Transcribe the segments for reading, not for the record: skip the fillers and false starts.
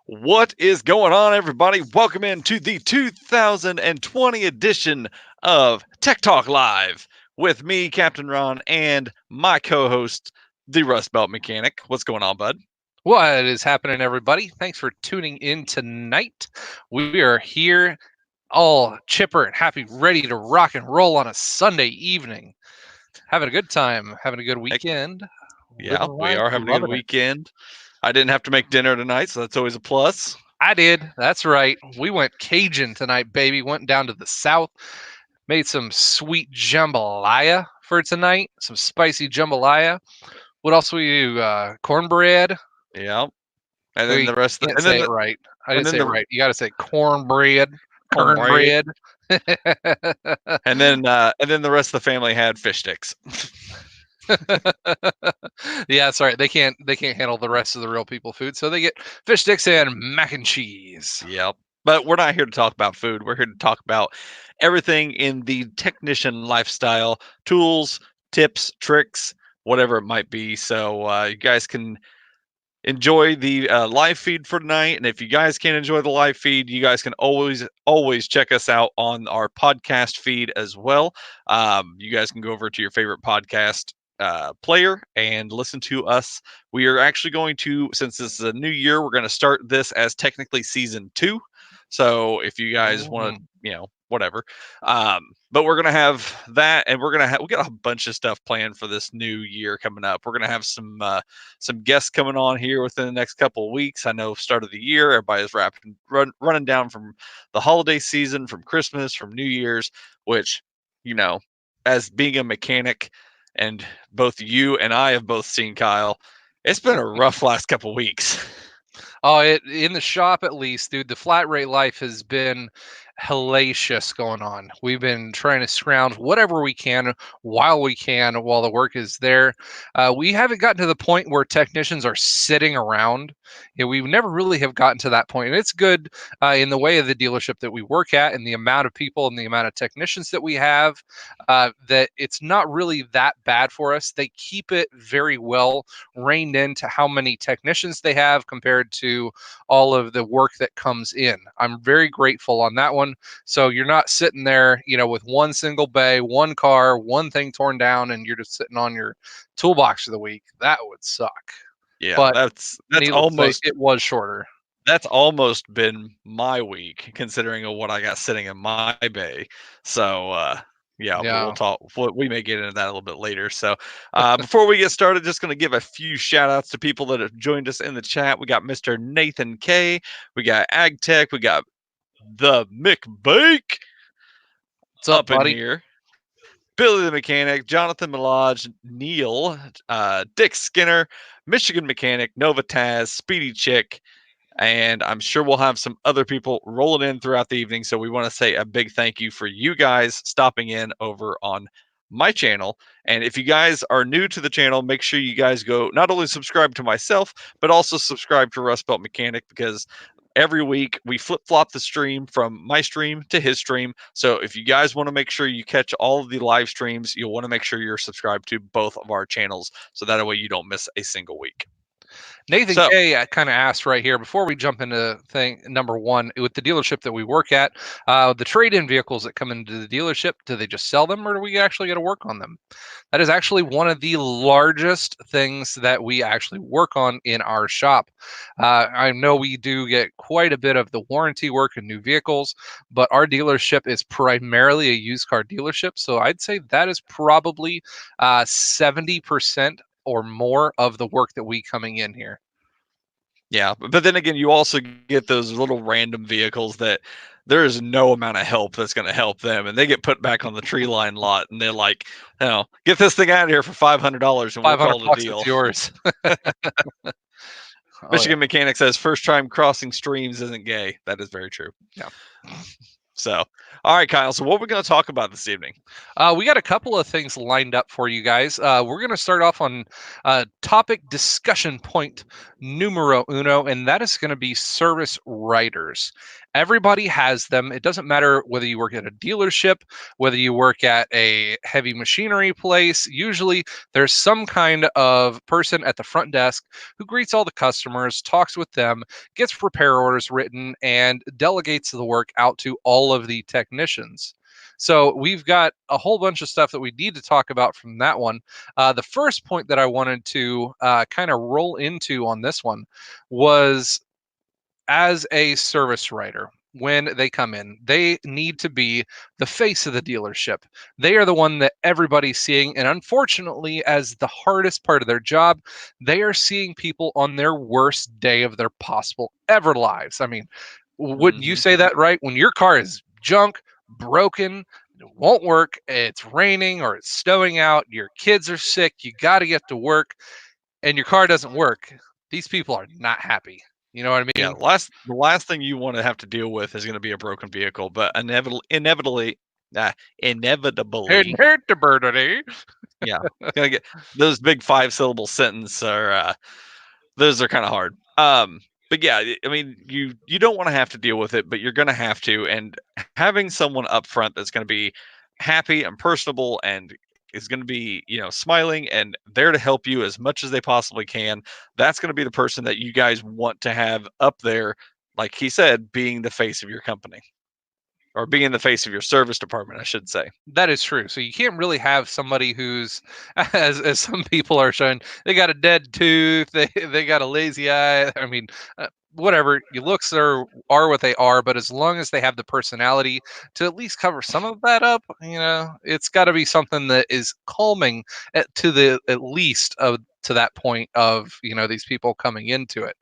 What is going on, everybody? Welcome into the 2020 edition of Tech Talk Live with me, Captain Ron, and my co-host, the Rust Belt Mechanic. What's going on, bud? What is happening, everybody? Thanks for tuning in tonight. We are here all chipper and happy, ready to rock and roll on a Sunday evening. Having a good time, having a good weekend. Yeah, Living we life, are having a good loving it. weekend. I didn't have to make dinner tonight, so that's always a plus. I did. That's right. We went Cajun tonight, baby. Went down to the south, made some sweet jambalaya for tonight, some spicy jambalaya. What else we do? Cornbread. Yeah, and then You the rest, can't say it right. I and didn't then say it the right. You got to say cornbread, cornbread, cornbread. and then the rest of the family had fish sticks. Yeah, that's right. They can't handle the rest of the real people food, so they get fish sticks and mac and cheese. Yep. But we're not here to talk about food. We're here to talk about everything in the technician lifestyle, tools, tips, tricks, whatever it might be. So you guys can enjoy the live feed for tonight. And if you guys can't enjoy the live feed, you guys can always check us out on our podcast feed as well. You guys can go over to your favorite podcast player and listen to us. We are actually going to, since this is a new year, we're going to start this as technically season 2. So if you guys want to, whatever. But we're gonna have that, and we got a bunch of stuff planned for this new year coming up. We're gonna have some guests coming on here within the next couple of weeks. I know start of the year, everybody's running down from the holiday season, from Christmas, from New Year's, which, you know, as being a mechanic, and both you and I have both seen Kyle, it's been a rough last couple of weeks. Oh, in the shop at least, dude. The flat rate life has been hellacious going on. We've been trying to scrounge whatever we can while the work is there. We haven't gotten to the point where technicians are sitting around. We never really have gotten to that point, and it's good in the way of the dealership that we work at, and the amount of people and the amount of technicians that we have. That it's not really that bad for us. They keep it very well reined into how many technicians they have compared to all of the work that comes in. I'm very grateful on that one. So you're not sitting there, with one single bay, one car, one thing torn down, and you're just sitting on your toolbox for the week. That would suck. Yeah, But that's needless to say, almost it was shorter. that's almost been my week, considering of what I got sitting in my bay. So yeah, but we'll Yeah. talk. We may get into that a little bit later. So before we get started, just going to give a few shout outs to people that have joined us in the chat. We got Mr. Nathan K, we got AgTech, we got the McBake What's up, up in buddy? here, Billy the Mechanic, Jonathan Milage, Neil, Dick Skinner, Michigan Mechanic, Nova Taz, Speedy Chick, and I'm sure we'll have some other people rolling in throughout the evening. So we want to say a big thank you for you guys stopping in over on my channel. And if you guys are new to the channel, make sure you guys go not only subscribe to myself, but also subscribe to Rust Belt Mechanic, because every week we flip flop the stream from my stream to his stream. So if you guys want to make sure you catch all of the live streams, you'll want to make sure you're subscribed to both of our channels, so that way you don't miss a single week. Nathan So K kind of asked right here before we jump into thing number one with the dealership that we work at, the trade-in vehicles that come into the dealership, do they just sell them or do we actually get to work on them? That is actually one of the largest things that we actually work on in our shop. I know we do get quite a bit of the warranty work and new vehicles, but our dealership is primarily a used car dealership. So I'd say that is probably 70% or more of the work that we coming in here. yeah, but then again, you also get those little random vehicles that there is no amount of help that's going to help them, and they get put back on the tree line lot, and they're like, get this thing out of here for $500, and we'll 500 call it a bucks, it's deal. yours. Oh yeah. Michigan Mechanic says first time crossing streams isn't gay. That is very true. Yeah. So, all right, Kyle. So, what are we going to talk about this evening? We got a couple of things lined up for you guys. We're going to start off on topic discussion point numero uno, and that is going to be service writers. Everybody has them. It doesn't matter whether you work at a dealership, whether you work at a heavy machinery place. Usually there's some kind of person at the front desk who greets all the customers, talks with them, gets repair orders written, and delegates the work out to all of the technicians. So we've got a whole bunch of stuff that we need to talk about from that one. The first point that I wanted to kind of roll into on this one was, as a service writer, when they come in, they need to be the face of the dealership. They are the one that everybody's seeing. And unfortunately, as the hardest part of their job, they are seeing people on their worst day of their possible ever lives. I mean, wouldn't you Hmm. say that, right? When your car is junk, broken, it won't work, it's raining or it's snowing out, your kids are sick, you got to get to work, and your car doesn't work, these people are not happy. You know what I Yeah, mean? the last thing you want to have to deal with is going to be a broken vehicle, but inevitably, Inheritability. yeah, gonna get those big 5 syllable sentence are those are kind of hard. But yeah, I mean, you don't want to have to deal with it, but you're gonna have to, and having someone up front that's gonna be happy and personable and is going to be, smiling and there to help you as much as they possibly can. That's going to be the person that you guys want to have up there, like he said, being the face of your company or being the face of your service department, I should say. That is true. So you can't really have somebody who's, as some people are showing, they got a dead tooth, they got a lazy eye. I mean, whatever. Your looks are what they are, but as long as they have the personality to at least cover some of that up, it's got to be something that is calming at least of to that point of these people coming into it.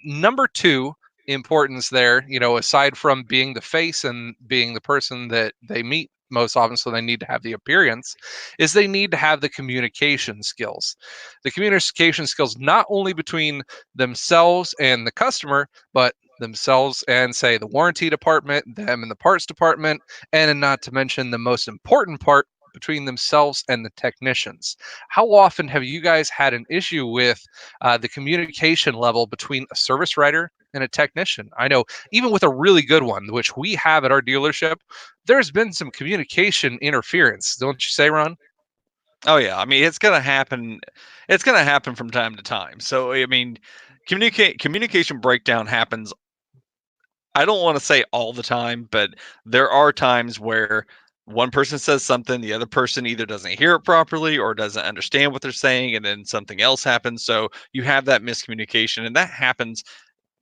Number two importance there, aside from being the face and being the person that they meet most often, so they need to have the appearance, is they need to have the communication skills. The communication skills not only between themselves and the customer, but themselves and, say, the warranty department, them and the parts department, and not to mention the most important part, between themselves and the technicians. How often have you guys had an issue with the communication level between a service writer and a technician? I know even with a really good one, which we have at our dealership, there's been some communication interference, don't you say, Ron? Oh yeah, I mean it's gonna happen. It's gonna happen from time to time. So I mean, communication breakdown happens. I don't want to say all the time, but there are times where one person says something, the other person either doesn't hear it properly or doesn't understand what they're saying, and then something else happens. So you have that miscommunication, and that happens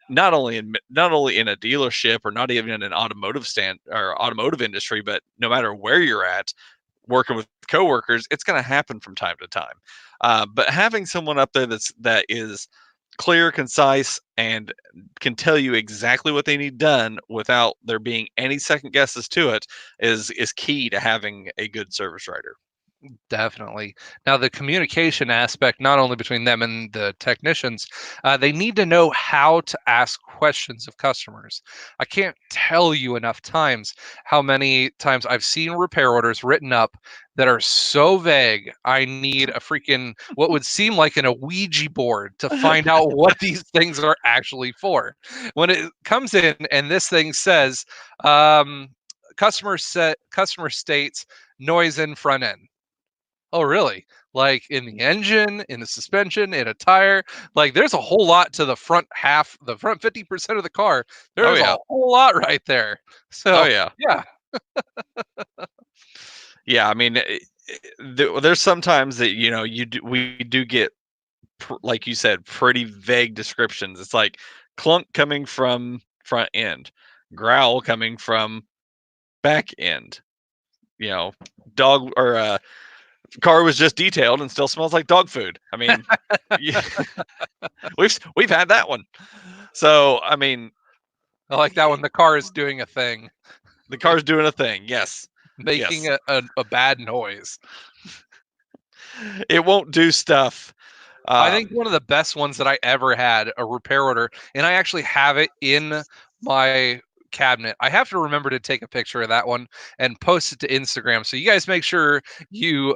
not only in a dealership or not even in an automotive stand or automotive industry, but no matter where you're at working with coworkers, it's going to happen from time to time. But having someone up there that is clear, concise, and can tell you exactly what they need done without there being any second guesses to it is key to having a good service writer. Definitely. Now, the communication aspect, not only between them and the technicians, they need to know how to ask questions of customers. I can't tell you enough times how many times I've seen repair orders written up that are so vague. I need a freaking, what would seem like a Ouija board to find out what these things are actually for. When it comes in and this thing says, customer states noise in front end. Oh, really? Like in the engine, in the suspension, in a tire? Like there's a whole lot to the front half, the front 50% of the car. Oh There's a yeah. whole lot right there. Oh So, yeah. yeah, Yeah, I mean, there's sometimes that we do get like you said, pretty vague descriptions. It's like clunk coming from front end, growl coming from back end. You know, dog or car was just detailed and still smells like dog food. I mean, yeah, we've had that one. So I mean, I like that when the car is doing a thing, the car's doing a thing. Yes, making yes, a bad noise. it won't do stuff. I think Um, one of the best ones that I ever had, a repair order, and I actually have it in my cabinet. I have to remember to take a picture of that one and post it to Instagram. So you guys make sure you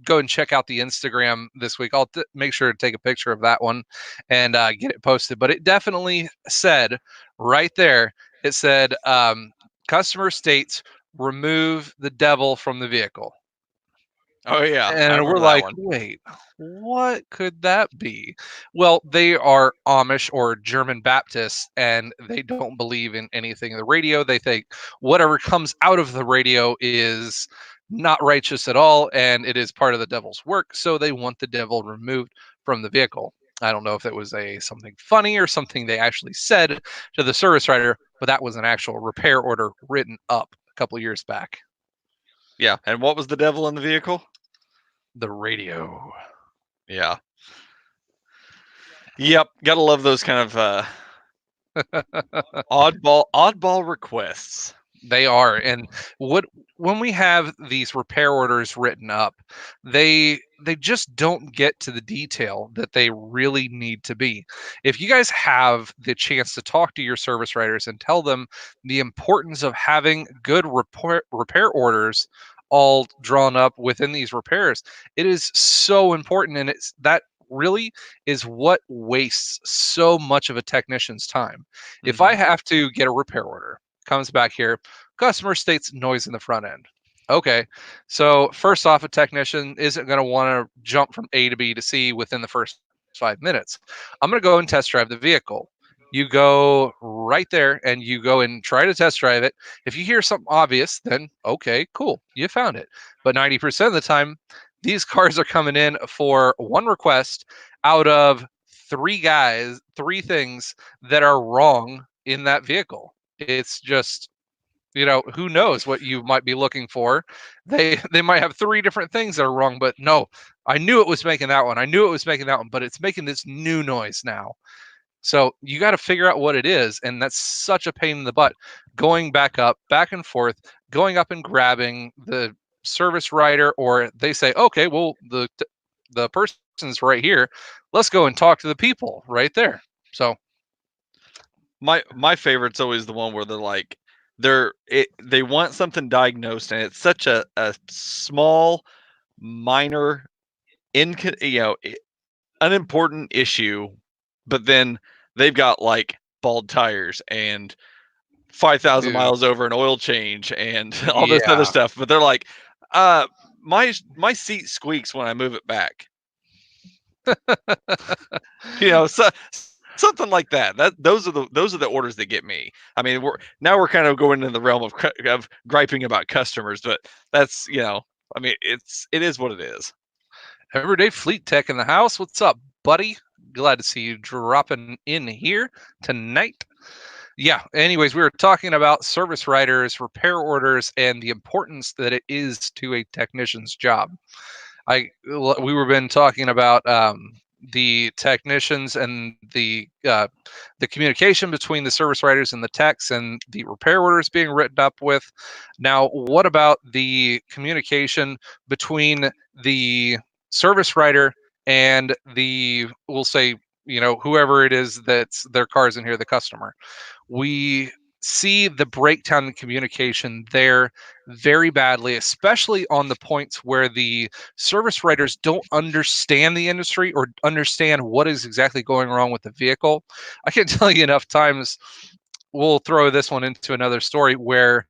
go and check out the Instagram this week. I'll make sure to take a picture of that one and get it posted. But it definitely said right there, it said, customer states, remove the devil from the vehicle. Oh yeah, I And we're remember that like, one. wait, what could that be? Well, they are Amish or German Baptists, and they don't believe in anything in the radio. They think whatever comes out of the radio is not righteous at all, and it is part of the devil's work. So they want the devil removed from the vehicle. I don't know if it was something funny or something they actually said to the service writer, but that was an actual repair order written up a couple years back. Yeah, and what was the devil in the vehicle? The radio. Yeah. Yep, gotta love those kind of oddball requests. They are. And when we have these repair orders written up, they just don't get to the detail that they really need to be. If you guys have the chance to talk to your service writers and tell them the importance of having good repair orders all drawn up within these repairs, it is so important, and it's that really is what wastes so much of a technician's time. If I have to get a repair order, comes back here, customer states noise in the front end. Okay, so first off, a technician isn't going to want to jump from A to B to C within the first 5 minutes. I'm going to go and test drive the vehicle. You go right there and you go and try to test drive it. If you hear something obvious, then okay, cool, you found it. But 90% of the time, these cars are coming in for one request out of three things that are wrong in that vehicle. It's just, who knows what you might be looking for. They might have three different things that are wrong, but no, I knew it was making that one. I knew it was making that one, but it's making this new noise now. So you got to figure out what it is, and that's such a pain in the butt. Going back and forth, going up and grabbing the service writer, or they say, okay, well, the person's right here. Let's go and talk to the people right there. So my favorite's always the one where they're like they want something diagnosed, and it's such a small, minor, unimportant issue, but then they've got like bald tires and 5,000 dude, miles over an oil change and all this other yeah. stuff. But they're like, my seat squeaks when I move it back. So something like that. Those are the orders that get me. I mean, we're kind of going in the realm of griping about customers, but that's I mean, it is what it is. Everyday Fleet Tech in the house. What's up, buddy? Glad to see you dropping in here tonight. Yeah, anyways, we were talking about service writers, repair orders, and the importance that it is to a technician's job. We were been talking about the technicians and the communication between the service writers and the techs and the repair orders being written up with. Now, what about the communication between the service writer and we'll say, whoever it is that's their cars in here, the customer? We see the breakdown in communication there very badly, especially on the points where the service writers don't understand the industry or understand what is exactly going wrong with the vehicle. I can't tell you enough times. We'll throw this one into another story where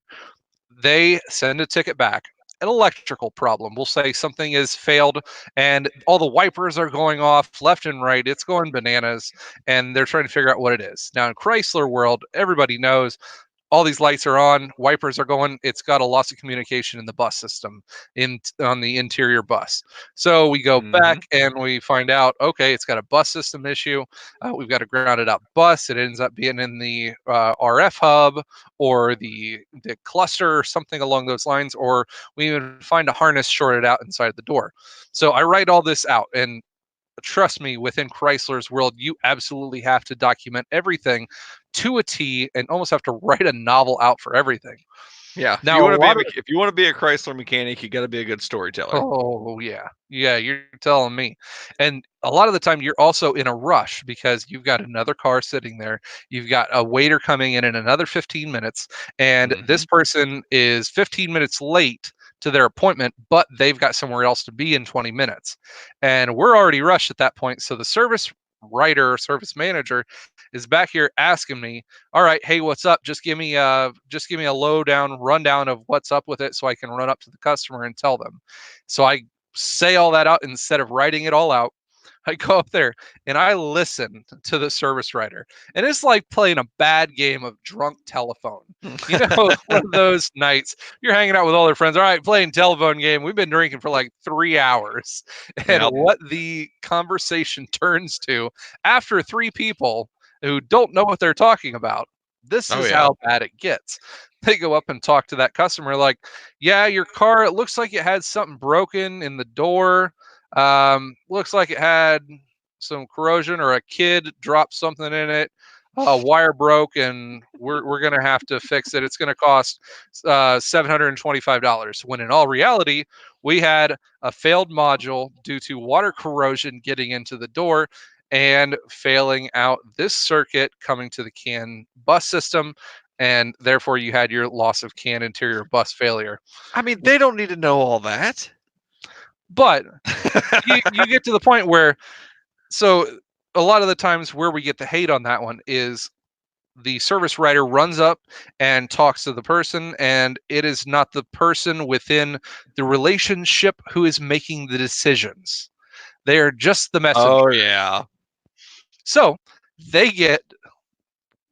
they send a ticket back, an electrical problem. We'll say something is failed and all the wipers are going off left and right. It's going bananas, and they're trying to figure out what it is. Now, in Chrysler world, everybody knows all these lights are on, wipers are going. It's got a loss of communication in the bus system on the interior bus. So we go back and we find out, okay, it's got a bus system issue. We've got a grounded out bus. It ends up being in the RF hub or the cluster or something along those lines, or we even find a harness shorted out inside the door. So I write all this out, and trust me, within Chrysler's world, you absolutely have to document everything to a T and almost have to write a novel out for everything. Yeah. Now, if you want to be a Chrysler mechanic, you got to be a good storyteller. Oh, yeah. Yeah, you're telling me. And a lot of the time, you're also in a rush because you've got another car sitting there. You've got a waiter coming in another 15 minutes, and this person is 15 minutes late to their appointment, but they've got somewhere else to be in 20 minutes. And we're already rushed at that point. So the service writer or service manager is back here asking me, all right, hey, what's up? Just give me a lowdown rundown of what's up with it so I can run up to the customer and tell them. So I say all that out instead of writing it all out. I go up there and I listen to the service writer. And it's like playing a bad game of drunk telephone. You know, one of those nights you're hanging out with all their friends. All right, playing telephone game. We've been drinking for like 3 hours. And Yep. what the conversation turns to after three people who don't know what they're talking about. This Oh is yeah. how bad it gets. They go up and talk to that customer like, yeah, your car, it looks like it had something broken in the door. Looks like it had some corrosion or a kid dropped something in it. A wire broke and we're going to have to fix it. It's going to cost $725. When in all reality, we had a failed module due to water corrosion getting into the door and failing out this circuit coming to the CAN bus system. And therefore, you had your loss of CAN interior bus failure. I mean, they don't need to know all that. But you get to the point where, so a lot of the times where we get the hate on that one is the service writer runs up and talks to the person, and it is not the person within the relationship who is making the decisions. They are just the messenger. Oh yeah. So they get,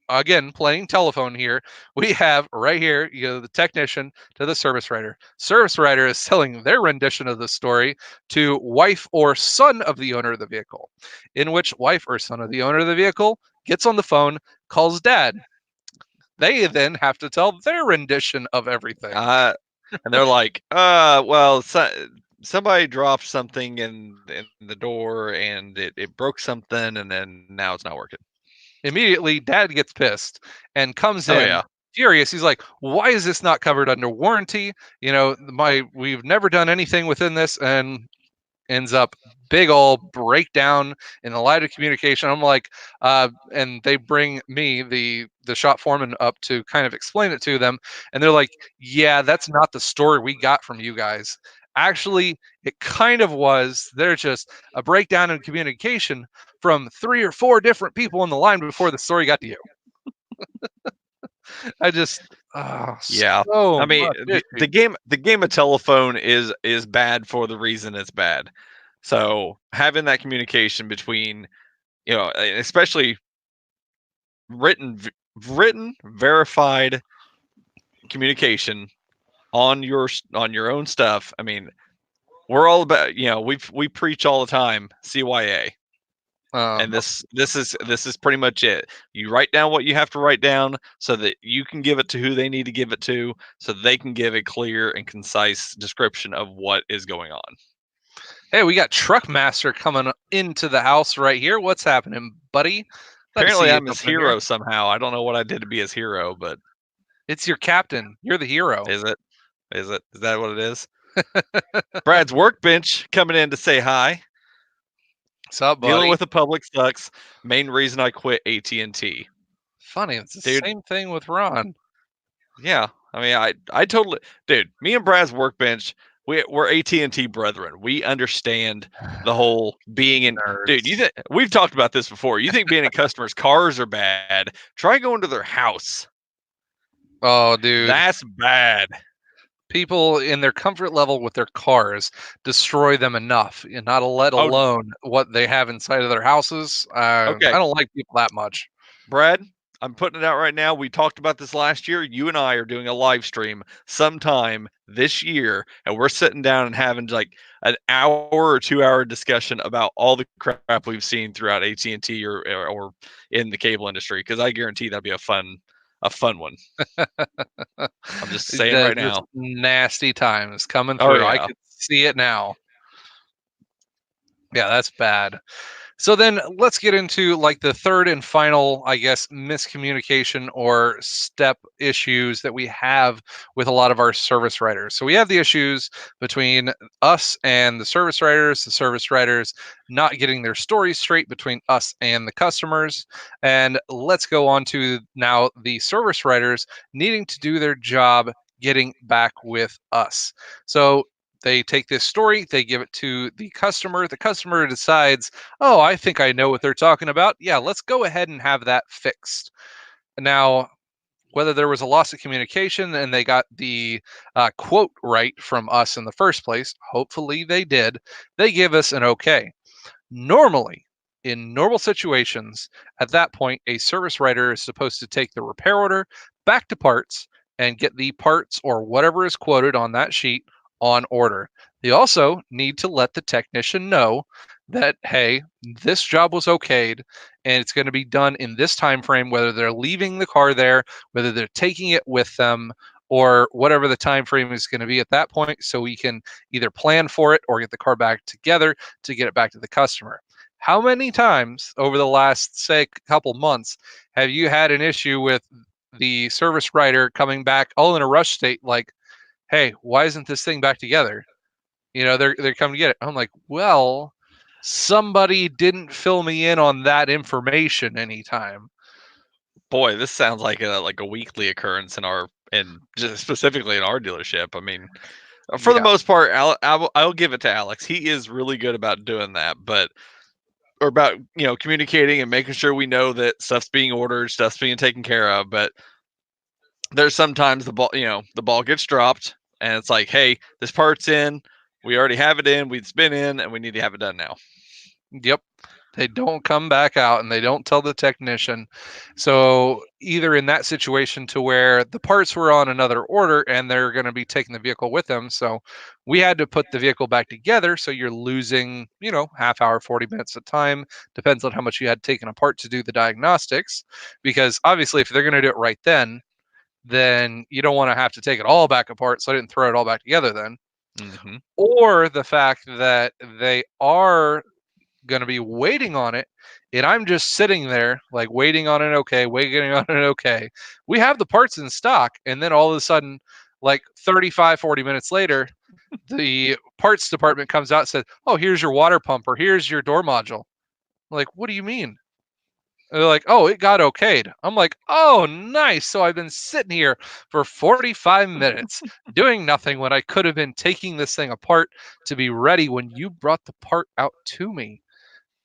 again, playing telephone here. We have right here, the technician to the service writer. Service writer is telling their rendition of the story to wife or son of the owner of the vehicle, in which wife or son of the owner of the vehicle gets on the phone, calls dad. They then have to tell their rendition of everything. And they're like, well, somebody dropped something in the door and it broke something, and then now it's not working. Immediately, dad gets pissed and comes Oh in yeah. furious. He's like, why is this not covered under warranty? We've never done anything within this, and ends up big old breakdown in the line of communication. I'm like, and they bring me, the shop foreman, up to kind of explain it to them, and they're like, yeah, that's not the story we got from you guys. Actually, it kind of was. There's just a breakdown in communication from 3 or 4 different people on the line before the story got to you. I just, Yeah. so I mean, much the game of telephone is bad for the reason it's bad. So having that communication between, especially written verified communication on your own stuff. I mean, we're all about, we preach all the time CYA. And this is pretty much it. You write down what you have to write down so that you can give it to who they need to give it to, so they can give a clear and concise description of what is going on. Hey, we got Truckmaster coming into the house right here. What's happening, buddy? Apparently, I'm his hero somehow. I don't know what I did to be his hero, but it's your captain. You're the hero. Is it? Is that what it is? Brad's Workbench coming in to say hi. What's up, buddy? Dealing with the public sucks. Main reason I quit AT&T. Funny, it's the same thing with Ron. Yeah, I mean, I totally, dude. Me and Brad's Workbench, we're AT&T brethren. We understand the whole being in. Dude, we've talked about this before. You think being in customers' cars are bad? Try going to their house. Oh, dude, that's bad. People in their comfort level with their cars destroy them enough, and not let alone what they have inside of their houses. Okay. I don't like people that much. Brad, I'm putting it out right now. We talked about this last year. You and I are doing a live stream sometime this year, and we're sitting down and having like an hour or 2 hour discussion about all the crap we've seen throughout AT&T or in the cable industry, because I guarantee that'd be a fun one. I'm just saying right now. Nasty times coming through. Oh, yeah. I can see it now. Yeah, that's bad. So then let's get into like the third and final, I guess, miscommunication or step issues that we have with a lot of our service writers. So we have the issues between us and the service writers not getting their stories straight between us and the customers. And let's go on to now the service writers needing to do their job getting back with us. So they take this story, they give it to the customer. The customer decides, oh, I think I know what they're talking about. Yeah, let's go ahead and have that fixed. Now, whether there was a loss of communication and they got the quote right from us in the first place, hopefully they did, they give us an okay. Normally, in normal situations, at that point, a service writer is supposed to take the repair order back to parts and get the parts or whatever is quoted on that sheet on order. They also need to let the technician know that, hey, this job was okayed and it's going to be done in this time frame, whether they're leaving the car there, whether they're taking it with them, or whatever the time frame is going to be at that point, so we can either plan for it or get the car back together to get it back to the customer. How many times over the last, say, couple months have you had an issue with the service writer coming back all in a rush state, like, hey, why isn't this thing back together? They're coming to get it. I'm like, well, somebody didn't fill me in on that information anytime. Boy, this sounds like a weekly occurrence in just specifically in our dealership. I mean, for the Yeah. most part, I'll give it to Alex. He is really good about doing that, but or about communicating and making sure we know that stuff's being ordered, stuff's being taken care of. But there's sometimes the ball gets dropped, and it's like, hey, this part's in, we already have it in, it's been in, and we need to have it done now. Yep. They don't come back out and they don't tell the technician. So either in that situation to where the parts were on another order and they're going to be taking the vehicle with them. So we had to put the vehicle back together. So you're losing, half hour, 40 minutes of time. Depends on how much you had taken apart to do the diagnostics. Because obviously if they're going to do it right then you don't want to have to take it all back apart. So I didn't throw it all back together then. Mm-hmm. Or the fact that they are going to be waiting on it and I'm just sitting there like waiting on an okay, waiting on an okay. We have the parts in stock and then all of a sudden like 35 40 minutes later the parts department comes out and says, oh, here's your water pump or here's your door module. I'm like, what do you mean? And they're like, oh, it got okayed. I'm like, oh, nice. So I've been sitting here for 45 minutes doing nothing when I could have been taking this thing apart to be ready when you brought the part out to me.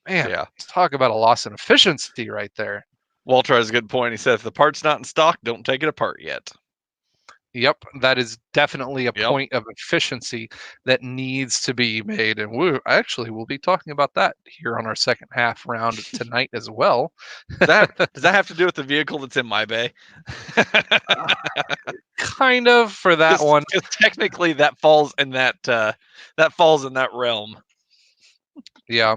Man, Yeah. talk about a loss in efficiency right there. Walter has a good point. He said if the part's not in stock, don't take it apart yet. Yep, that is definitely a Yep. point of efficiency that needs to be made. And we'll be talking about that here on our second half round tonight as well. Does that have to do with the vehicle that's in my bay? Kind of for that one. Because technically that falls in that realm. Yeah.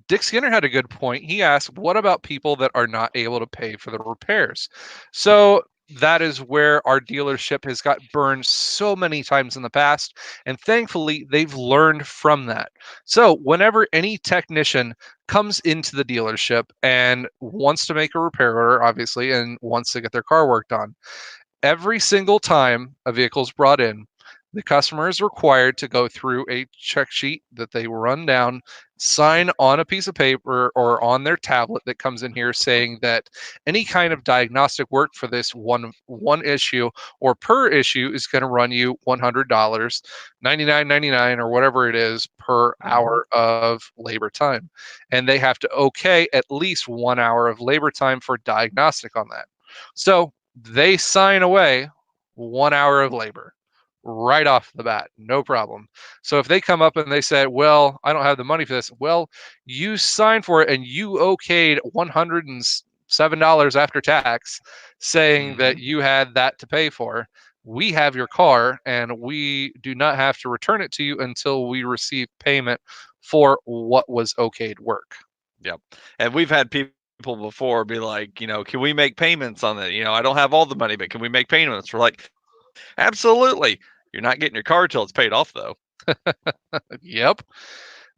Dick Skinner had a good point. He asked, what about people that are not able to pay for the repairs? So that is where our dealership has got burned so many times in the past. And thankfully, they've learned from that. So whenever any technician comes into the dealership and wants to make a repair order, obviously, and wants to get their car worked on, every single time a vehicle is brought in, the customer is required to go through a check sheet that they run down, sign on a piece of paper or on their tablet that comes in here saying that any kind of diagnostic work for this one issue or per issue is going to run you $100, $99.99 or whatever it is per hour of labor time. And they have to okay at least 1 hour of labor time for diagnostic on that. So they sign away 1 hour of labor right off the bat, no problem. So if they come up and they say, well, I don't have the money for this, well, you signed for it and you okayed $107 after tax saying that you had that to pay for. We have your car and we do not have to return it to you until we receive payment for what was okayed work. Yep. And we've had people before be like, can we make payments on it? I don't have all the money, but can we make payments? We're like, absolutely. You're not getting your car till it's paid off, though. Yep.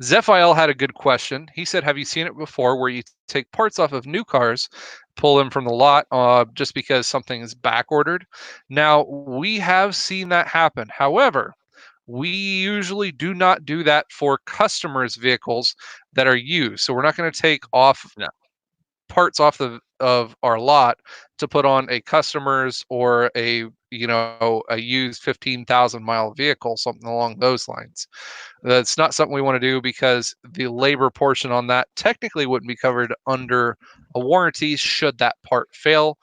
Zephiel had a good question. He said, have you seen it before where you take parts off of new cars, pull them from the lot just because something is back ordered? Now, we have seen that happen. However, we usually do not do that for customers' vehicles that are used. So we're not going to take off parts off of our lot to put on a customer's or a used 15,000-mile vehicle, something along those lines. That's not something we want to do because the labor portion on that technically wouldn't be covered under a warranty should that part fail.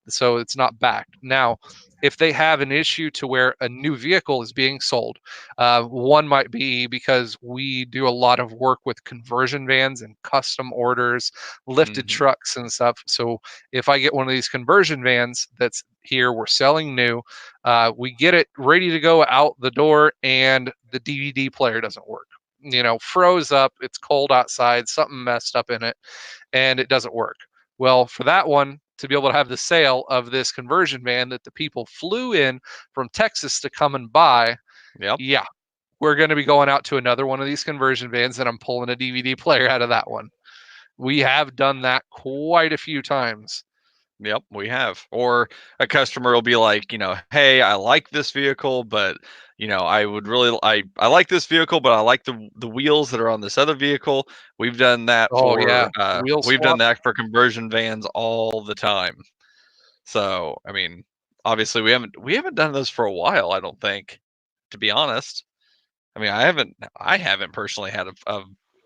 So it's not backed. Now, if they have an issue to where a new vehicle is being sold, one might be because we do a lot of work with conversion vans and custom orders, lifted Hmm. trucks and stuff. So if I get one of these conversion vans that's here, we're selling new, we get it ready to go out the door, and the DVD player doesn't work. Froze up. It's cold outside. Something messed up in it, and it doesn't work. Well, for that one to be able to have the sale of this conversion van that the people flew in from Texas to come and buy, Yep. yeah, we're going to be going out to another one of these conversion vans, and I'm pulling a DVD player out of that one. We have done that quite a few times. Yep, we have. Or a customer will be like, hey, I like this vehicle, but I would really I like this vehicle, but I like the wheels that are on this other vehicle. We've done that Oh yeah, for wheel we've done swap. that for conversion vans all the time. So, I mean, obviously we haven't done those for a while, I don't think, to be honest. I mean, I haven't personally had a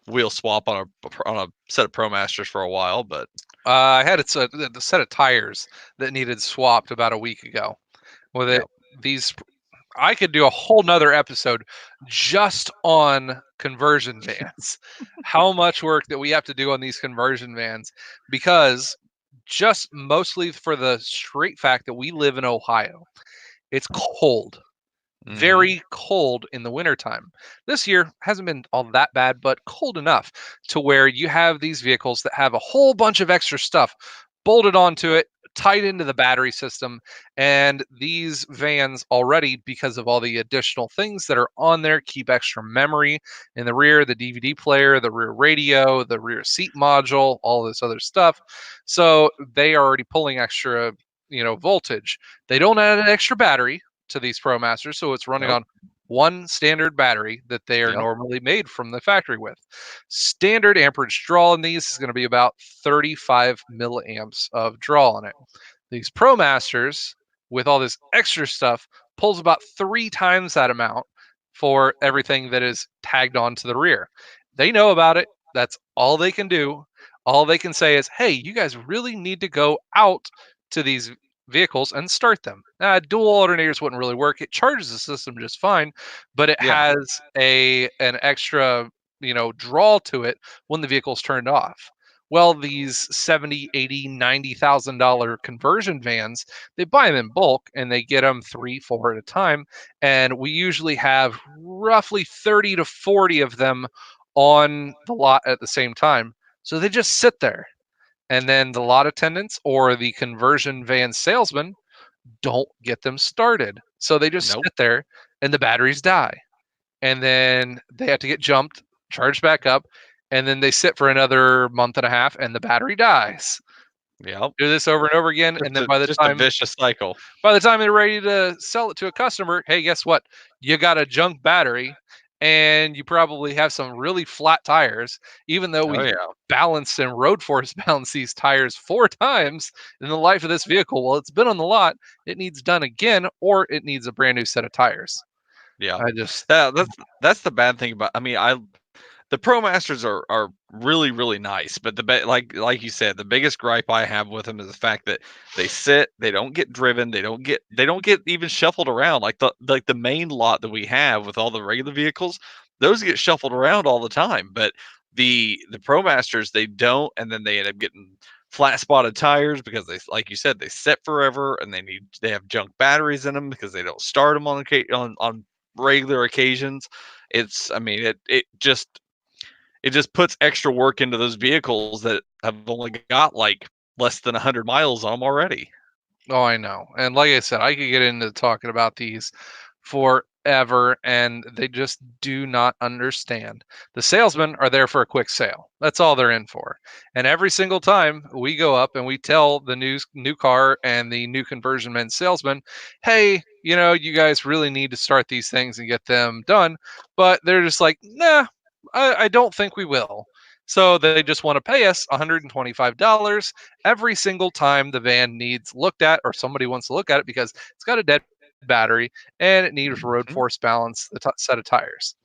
wheel swap on a set of ProMasters for a while, but I had the set of tires that needed swapped about a week ago. With it, yep. these I could do a whole nother episode just on conversion vans. How much work that we have to do on these conversion vans, because just mostly for the straight fact that we live in Ohio. It's cold, Mhm. very cold in the wintertime. This year hasn't been all that bad, but cold enough to where you have these vehicles that have a whole bunch of extra stuff bolted onto it, tied into the battery system. And these vans already, because of all the additional things that are on there, keep extra memory in the rear, the DVD player, the rear radio, the rear seat module, all this other stuff. So they are already pulling extra, voltage. They don't add an extra battery to these ProMasters, so it's running Nope. on one standard battery that they are Yep. normally made from the factory with. Standard amperage draw in these is going to be about 35 milliamps of draw on it. These ProMasters, with all this extra stuff, pulls about 3 times that amount for everything that is tagged onto the rear. They know about it. That's all they can do. All they can say is, hey, you guys really need to go out to these vehicles and start them. Dual alternators wouldn't really work. It charges the system just fine, but it Yeah. has an extra, draw to it when the vehicle's turned off. Well, these 70, 80, $90,000 conversion vans, they buy them in bulk and they get them 3, 4 at a time. And we usually have roughly 30 to 40 of them on the lot at the same time. So they just sit there, and then the lot attendants or the conversion van salesman don't get them started. So they just Nope. sit there and the batteries die. And then they have to get jumped, charged back up, and then they sit for another month and a half and the battery dies. Yep. Do this over and over again, and Just then a just a vicious cycle. by the time they're ready to sell it to a customer, hey, guess what? You got a junk battery, and you probably have some really flat tires, even though Oh we've yeah. balanced and road force balanced these tires 4 times in the life of this vehicle. Well, it's been on the lot. It needs done again, or it needs a brand new set of tires. Yeah. I just, That's the bad thing about. I mean, the ProMasters are really really nice, but like you said, the biggest gripe I have with them is the fact that they sit, they don't get driven, they don't get even shuffled around like the main lot that we have with all the regular vehicles. Those get shuffled around all the time, but the ProMasters they don't, and then they end up getting flat spotted tires because they, like you said, they sit forever, and they have junk batteries in them because they don't start them on regular occasions. It's, I mean, it just puts extra work into those vehicles that have only got like less than 100 miles on them already. oh, I know. And like I said, I could get into talking about these forever, and they just do not understand. The salesmen are there for a quick sale. That's all they're in for. And every single time we go up and we tell the new car and the new conversion men salesman, hey, you guys really need to start these things and get them done. But they're just like, nah, I don't think we will. So they just want to pay us $125 every single time the van needs looked at or somebody wants to look at it because it's got a dead battery and it needs road Mhm. force balance, the set of tires.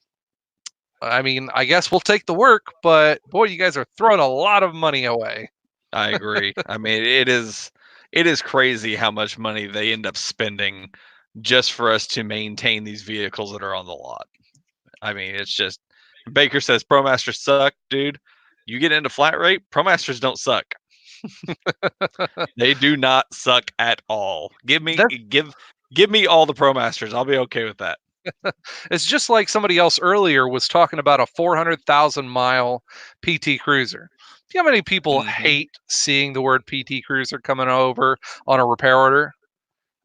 I mean, I guess we'll take the work, but boy, you guys are throwing a lot of money away. I agree. I mean, it is crazy how much money they end up spending just for us to maintain these vehicles that are on the lot. I mean, it's just Baker says ProMasters suck, dude. You get into flat rate, ProMasters don't suck. They do not suck at all. Give me That give me all the ProMasters. I'll be okay with that. it's just like somebody else earlier was talking about a 400,000 mile PT Cruiser. Do you know how many people Mhm. hate seeing the word PT Cruiser coming over on a repair order?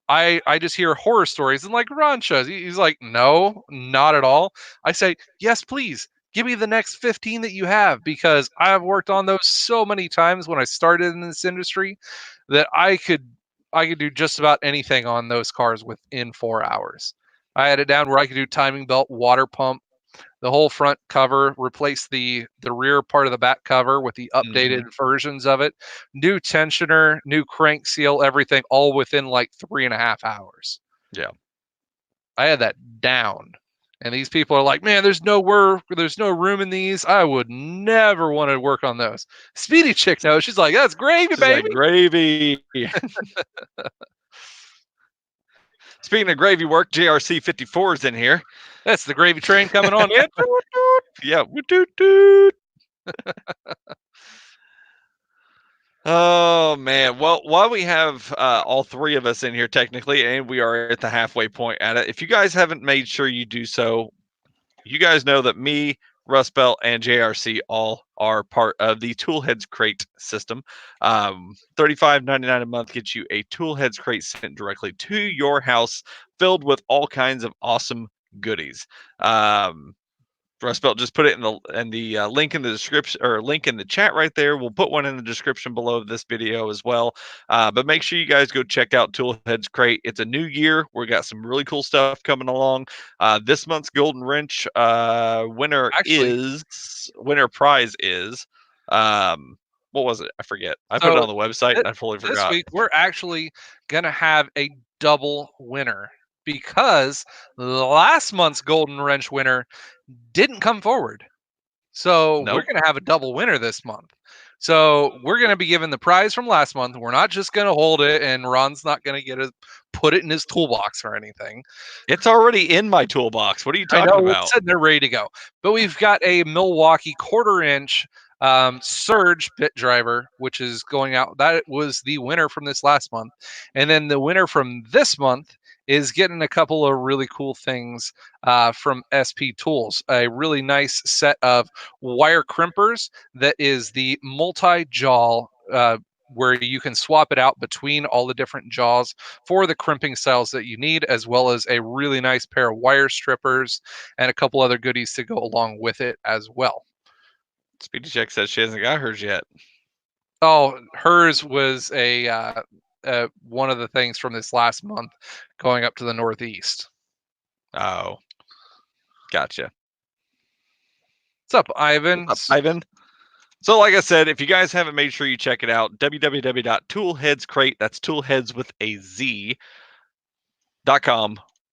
I just hear horror stories and like Rancha, he's like, no, not at all. I say, yes, please. Give me the next 15 that you have because I've worked on those so many times when I started in this industry that I could do just about anything on those cars within 4 hours. I had it down where I could do timing belt, water pump, the whole front cover, replace the rear part of the back cover with the updated Mhm. versions of it, new tensioner, new crank seal, everything, all within like 3.5 hours. Yeah. I had that down. And these people are like, man, there's no work, there's no room in these. I would never want to work on those. Speedy Chick knows. She's like, that's gravy, She's like baby. gravy. Speaking of gravy work, JRC 54 is in here. That's the gravy train coming on. Yeah. Toot, toot. Yeah. Woot, toot, toot. Oh man. Well, while we have all three of us in here technically, and we are at the halfway point at it, if you guys haven't made sure you do so, you guys know that me, Rust Belt, and JRC all are part of the Toolheads Crate system. $35.99 a month gets you a Toolheads Crate sent directly to your house, filled with all kinds of awesome goodies. Rust Belt, just put it in the link in the description or link in the chat right there. We'll put one in the description below this video as well. But make sure you guys go check out Toolheads Crate. It's a new year. We got some really cool stuff coming along. This month's Golden Wrench Actually, winner prize is what was it? I forget. I put it so on the website th- and I fully this forgot. week we're actually gonna have a double winner because last month's Golden Wrench winner didn't come forward. So we're Nope. gonna have a double winner this month. So we're gonna be given the prize from last month. We're not just gonna hold it and Ron's not gonna put it in his toolbox or anything. It's already in my toolbox. What are you I talking know it's about? sitting there ready to go. But we've got a Milwaukee 1/4 inch Surge bit driver, which is going out. That was the winner from this last month. And then the winner from this month is getting a couple of really cool things from SP Tools. A really nice set of wire crimpers that is the multi-jaw where you can swap it out between all the different jaws for the crimping styles that you need, as well as a really nice pair of wire strippers and a couple other goodies to go along with it as well. Speedy Check says she hasn't got hers yet. Oh, hers was a one of the things from this last month going up to the Northeast. Oh, gotcha. What's up, Ivan? What's up, Ivan? So, like I said, if you guys haven't made sure you check it out, www.toolheadscrate, that's toolheads with a Z.com,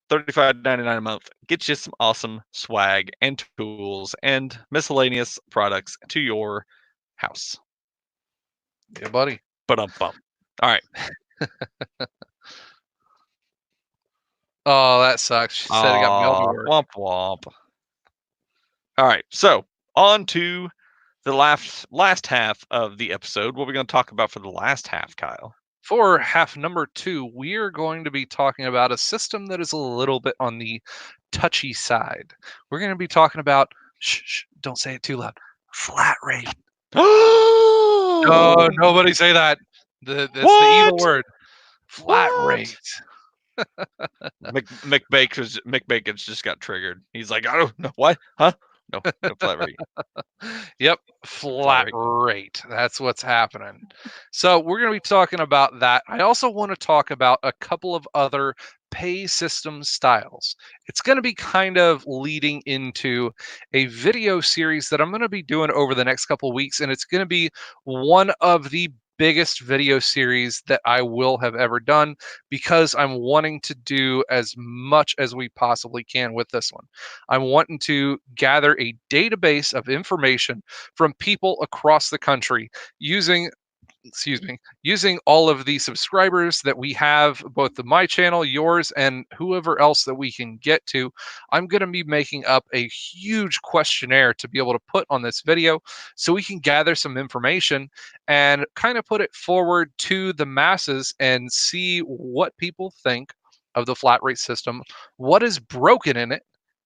$35.99 a month. Get you some awesome swag and tools and miscellaneous products to your house. Yeah, buddy. Bum. All right. Oh, that sucks. She said it got mailed to her. Womp womp. All right. So, on to the last half of the episode. What are we going to talk about for the last half, Kyle? For half number 2, we are going to be talking about a system that is a little bit on the touchy side. We're going to be talking about, shh, don't say it too loud, flat rate. No, nobody say that. That's the evil What? word. Flat rate. McBacon's just got triggered. He's like, I don't know what, huh? No flat rate. Yep, flat rate. That's what's happening. So we're going to be talking about that. I also want to talk about a couple of other pay system styles. It's going to be kind of leading into a video series that I'm going to be doing over the next couple of weeks, and it's going to be one of the biggest video series that I will have ever done, because I'm wanting to do as much as we possibly can with this one. I'm wanting to gather a database of information from people across the country using using all of the subscribers that we have, both the my channel, yours, and whoever else that we can get to. I'm going to be making up a huge questionnaire to be able to put on this video so we can gather some information and kind of put it forward to the masses and see what people think of the flat rate system, what is broken in it,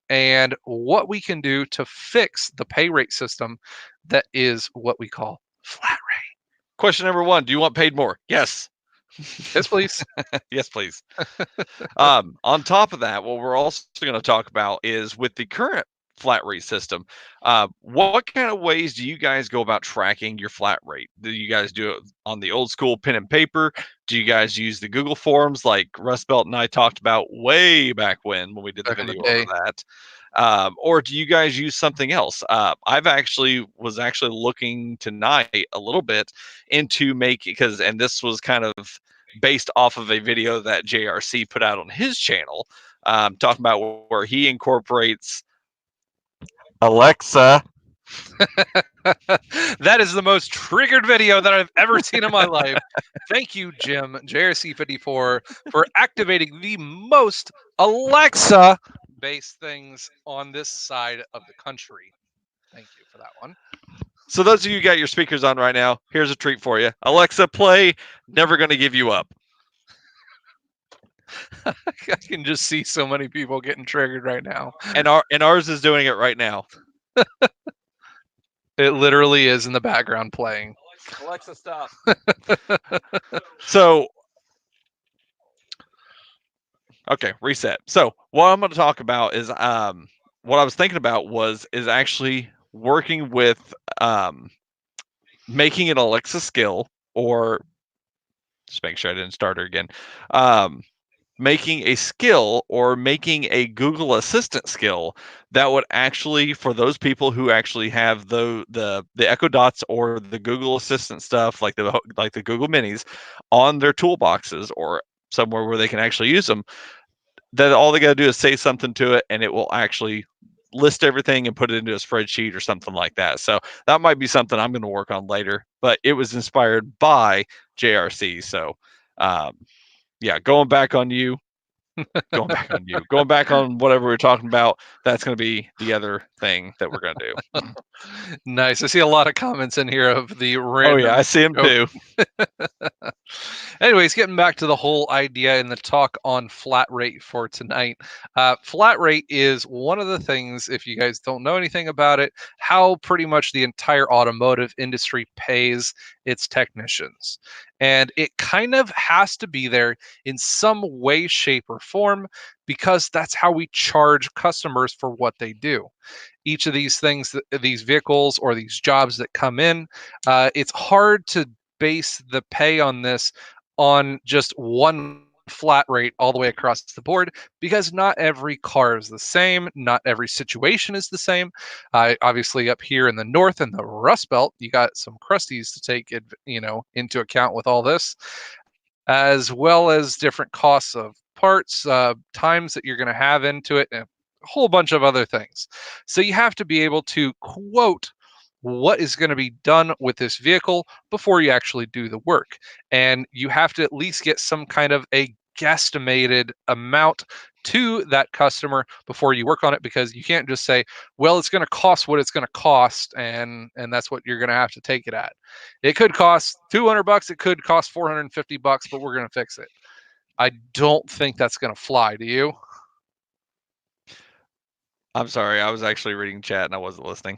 and what we can do to fix the pay rate system that is what we call flat rate. Question number 1, do you want paid more? Yes. Yes, please. Yes, please. On top of that, what we're also going to talk about is with the current flat rate system, what kind of ways do you guys go about tracking your flat rate? Do you guys do it on the old school pen and paper? Do you guys use the Google Forms like Rust Belt and I talked about way back when we did the Back in the video day. over that? Or do you guys use something else? I've actually was looking tonight a little bit into making, and this was kind of based off of a video that JRC put out on his channel, talking about where he incorporates Alexa. That is the most triggered video that I've ever seen in my life. Thank you, Jim, JRC54, for activating the most Alexa-based things on this side of the country. Thank you for that one. So those of you who got your speakers on right now, here's a treat for you. Alexa, play Never Gonna Give You Up. I can just see so many people getting triggered right now. And ours is doing it right now. It literally is in the background playing. Alexa, stop. So, okay, reset. So what I'm going to talk about is what I was thinking about is actually working with making an Alexa skill, or just make sure I didn't start her again. Making a skill or making a Google Assistant skill that would actually, for those people who actually have the Echo Dots or the Google Assistant stuff, like the Google Minis, on their toolboxes or somewhere where they can actually use them, that all they got to do is say something to it and it will actually list everything and put it into a spreadsheet or something like that. So that might be something I'm going to work on later, but it was inspired by JRC. So yeah, going back on whatever we were talking about. That's going to be the other thing that we're going to do. Nice. I see a lot of comments in here of the random. Oh yeah, I see them too. Anyways, getting back to the whole idea and the talk on flat rate for tonight. Flat rate is one of the things, if you guys don't know anything about it, how pretty much the entire automotive industry pays its technicians. And it kind of has to be there in some way, shape, or form, because that's how we charge customers for what they do. Each of these things, these vehicles or these jobs that come in, it's hard to base the pay on this on just one flat rate all the way across the board, because not every car is the same, not every situation is the same. Obviously up here in the north in the Rust Belt, you got some crusties to take into account with all this, as well as different costs of parts, times that you're going to have into it, and a whole bunch of other things. So you have to be able to quote what is going to be done with this vehicle before you actually do the work. And you have to at least get some kind of a guesstimated amount to that customer before you work on it, because you can't just say, well, it's going to cost what it's going to cost, and that's what you're going to have to take it at. It could cost $200, it could cost $450, but we're going to fix it. I don't think that's going to fly. Do you? I'm sorry, I was actually reading chat and I wasn't listening.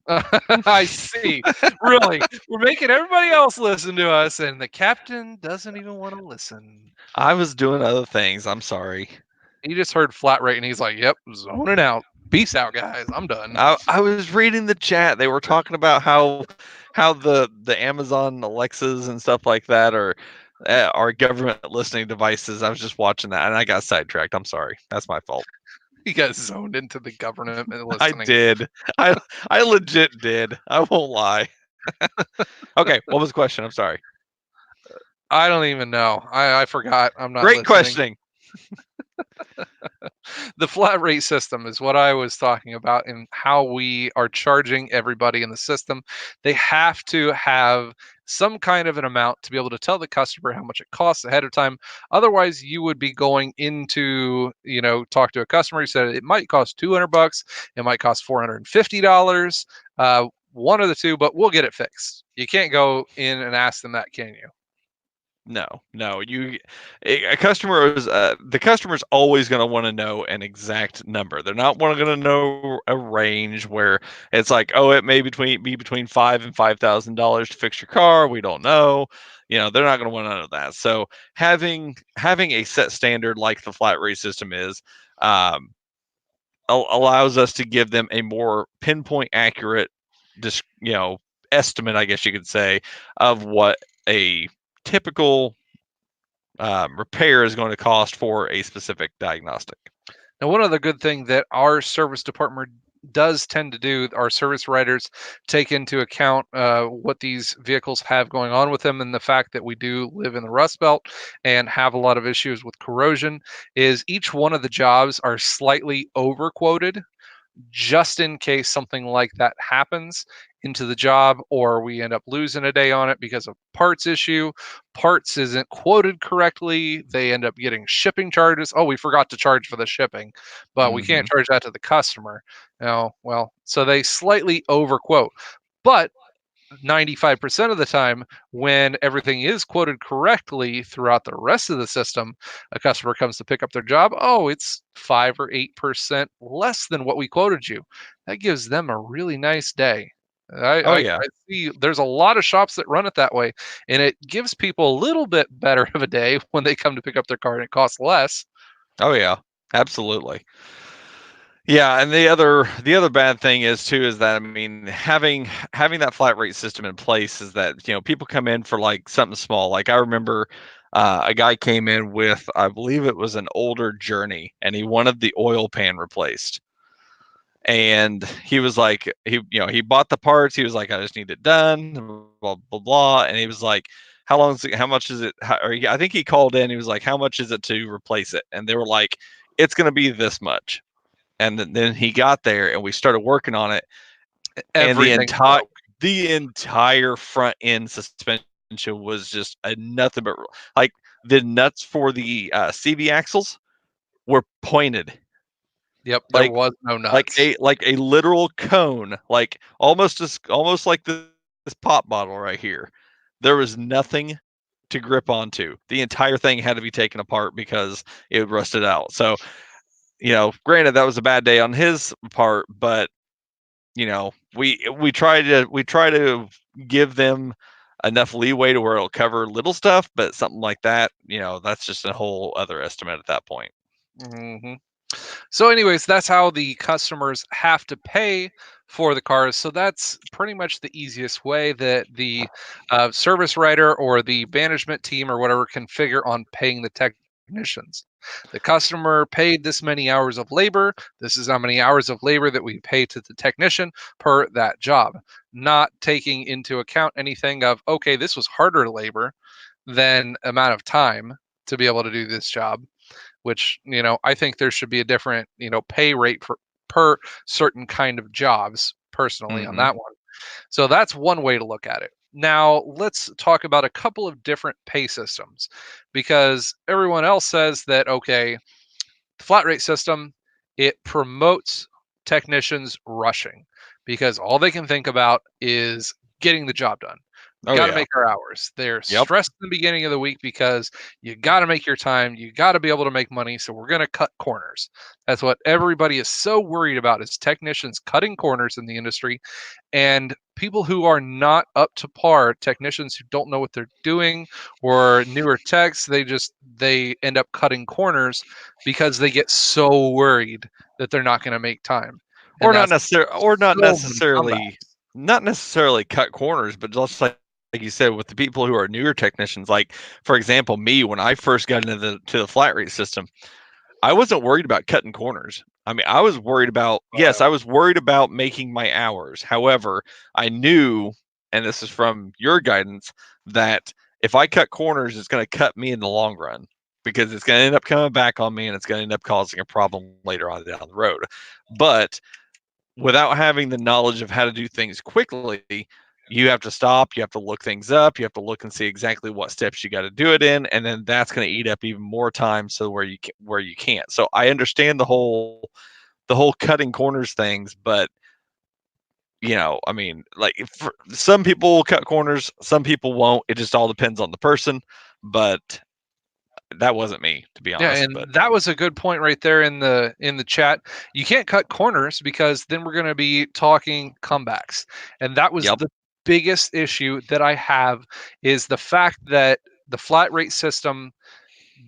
I see. Really, we're making everybody else listen to us, and the captain doesn't even want to listen. I was doing other things. I'm sorry. He just heard flat rate, and he's like, "Yep, zoning out. Peace out, guys. I'm done." I was reading the chat. They were talking about how the Amazon Alexas and stuff like that are our government listening devices. I was just watching that and I got sidetracked. I'm sorry. That's my fault. You got zoned into the government and I listening. did. I legit did. I won't lie. Okay, what was the question? I'm sorry. I don't even know. I forgot. I'm not Great listening. questioning. The flat rate system is what I was talking about, and how we are charging everybody in the system. They have to have some kind of an amount to be able to tell the customer how much it costs ahead of time. Otherwise, you would be going into, talk to a customer. You said it might cost $200, it might cost $450. One of the two, but we'll get it fixed. You can't go in and ask them that, can you? No. A customer is the customer's always going to want to know an exact number. They're not going to know a range where it's like, oh, it may be between $5,000 to fix your car. We don't know. They're not going to want to know that. So having a set standard like the flat rate system is, allows us to give them a more pinpoint accurate, estimate, I guess you could say, of what a typical repair is going to cost for a specific diagnostic. Now, one other good thing that our service department does tend to do, our service writers take into account what these vehicles have going on with them, and the fact that we do live in the Rust Belt and have a lot of issues with corrosion, is each one of the jobs are slightly overquoted, just in case something like that happens into the job, or we end up losing a day on it because of parts issue. Parts isn't quoted correctly, they end up getting shipping charges. Oh, we forgot to charge for the shipping, but we can't charge that to the customer. Well, so they slightly overquote. But 95% of the time, when everything is quoted correctly throughout the rest of the system, a customer comes to pick up their job. Oh, it's 5 or 8% less than what we quoted you. That gives them a really nice day. Oh I yeah. see there's a lot of shops that run it that way, and it gives people a little bit better of a day when they come to pick up their car and it costs less. Oh yeah. Absolutely. Yeah, and the other bad thing is that, I mean, having that flat rate system in place is that, people come in for like something small. Like I remember a guy came in with, I believe it was an older Journey, and he wanted the oil pan replaced. And he was like, he bought the parts. He was like, I just need it done, blah blah blah. And he was like, how much is it? I think he called in. He was like, how much is it to replace it? And they were like, it's going to be this much. And then he got there and we started working on it, and the Everything entire broke. the entire front end suspension was just a nothing but, like, the nuts for the CV axles were pointed, Yep, there like was no nuts. a literal cone, like almost like this pop bottle right here. There was nothing to grip onto. The entire thing had to be taken apart because it rusted out. So, granted that was a bad day on his part, but we try to give them enough leeway to where it'll cover little stuff, but something like that, that's just a whole other estimate at that point. hmm So, anyways, that's how the customers have to pay for the cars. So that's pretty much the easiest way that the service writer or the management team or whatever can figure on paying the technicians. The customer paid this many hours of labor. This is how many hours of labor that we pay to the technician per that job. Not taking into account anything of, okay, this was harder labor than amount of time to be able to do this job, which, I think there should be a different, pay rate for per certain kind of jobs personally on Hmm. that one. So that's one way to look at it. Now, let's talk about a couple of different pay systems, because everyone else says that, okay, the flat rate system, it promotes technicians rushing because all they can think about is getting the job done. We Oh got to yeah. make our hours. They're Yep. stressed in the beginning of the week because you got to make your time. You got to be able to make money. So we're going to cut corners. That's what everybody is so worried about, is technicians cutting corners in the industry, and people who are not up to par, technicians who don't know what they're doing, or newer techs, they end up cutting corners because they get so worried that they're not going to make time. And Or not that's necessarily, so many not necessarily cut corners, but just like like you said, with the people who are newer technicians, like for example, me when I first got into the flat rate system, I wasn't worried about cutting corners. I mean, I was worried about, yes, I was worried about making my hours. However, I knew, and this is from your guidance, that if I cut corners, it's going to cut me in the long run because it's going to end up coming back on me and it's going to end up causing a problem later on down the road. But without having the knowledge of how to do things quickly, you have to stop, you have to look things up, you have to look and see exactly what steps you got to do it in, and then that's going to eat up even more time so where you can't. So I understand the whole cutting corners things, but I mean, like some people will cut corners, some people won't. It just all depends on the person, but that wasn't me, to be Yeah, honest. and But that was a good point right there in the chat. You can't cut corners because then we're going to be talking comebacks. And that was yep. the biggest issue that I have is the fact that the flat rate system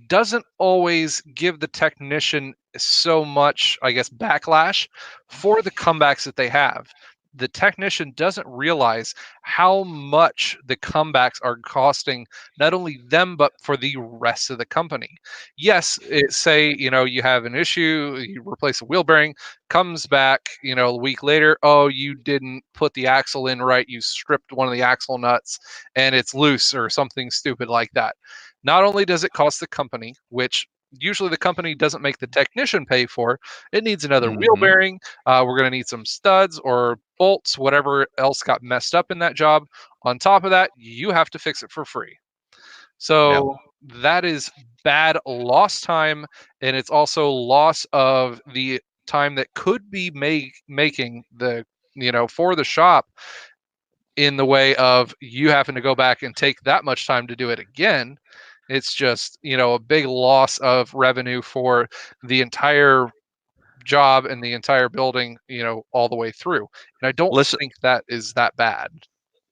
doesn't always give the technician so much, I guess, backlash for the comebacks that they have. The technician doesn't realize how much the comebacks are costing not only them but for the rest of the company. Yes, say you have an issue, you replace a wheel bearing, comes back a week later, oh, you didn't put the axle in right, you stripped one of the axle nuts and it's loose or something stupid like that. Not only does it cost the company, which usually the company doesn't make the technician pay for, it needs another wheel Mm-hmm. bearing. We're going to need some studs or bolts, whatever else got messed up in that job. On top of that, you have to fix it for free. Yep. So that is bad lost time, and it's also loss of the time that could be making the for the shop in the way of you having to go back and take that much time to do it again. It's just a big loss of revenue for the entire job and the entire building all the way through, and I don't Let's think that is that bad.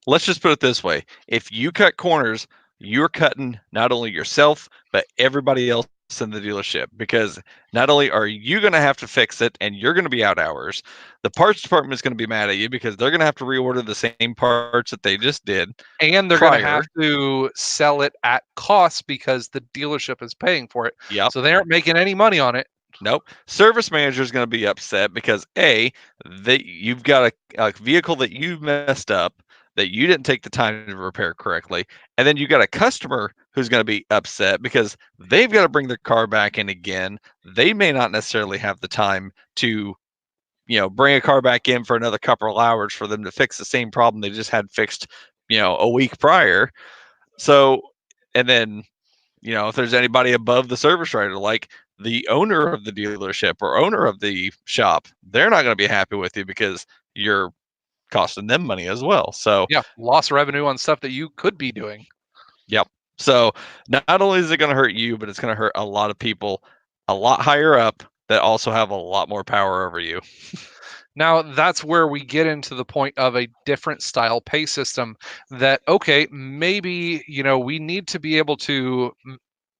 let's just put it this way. If you cut corners, you're cutting not only yourself, but everybody else in the dealership, because not only are you going to have to fix it and you're going to be out hours, the parts department is going to be mad at you because they're going to have to reorder the same parts that they just did And they're going to have prior. to sell it at cost because the dealership is paying for it, Yep. so they aren't making any money on it. Nope. Service manager is going to be upset because you've got a vehicle that you messed up that you didn't take the time to repair correctly, and then you got a customer who's going to be upset because they've got to bring their car back in again. They may not necessarily have the time to bring a car back in for another couple of hours for them to fix the same problem they just had fixed a week prior. So, and then if there's anybody above the service writer, like the owner of the dealership or owner of the shop, they're not going to be happy with you because you're costing them money as well. So, Yeah, lost revenue on stuff that you could be doing. yep. So, not only is it going to hurt you, but it's going to hurt a lot of people a lot higher up that also have a lot more power over you. Now, that's where we get into the point of a different style pay system that, okay, maybe, we need to be able to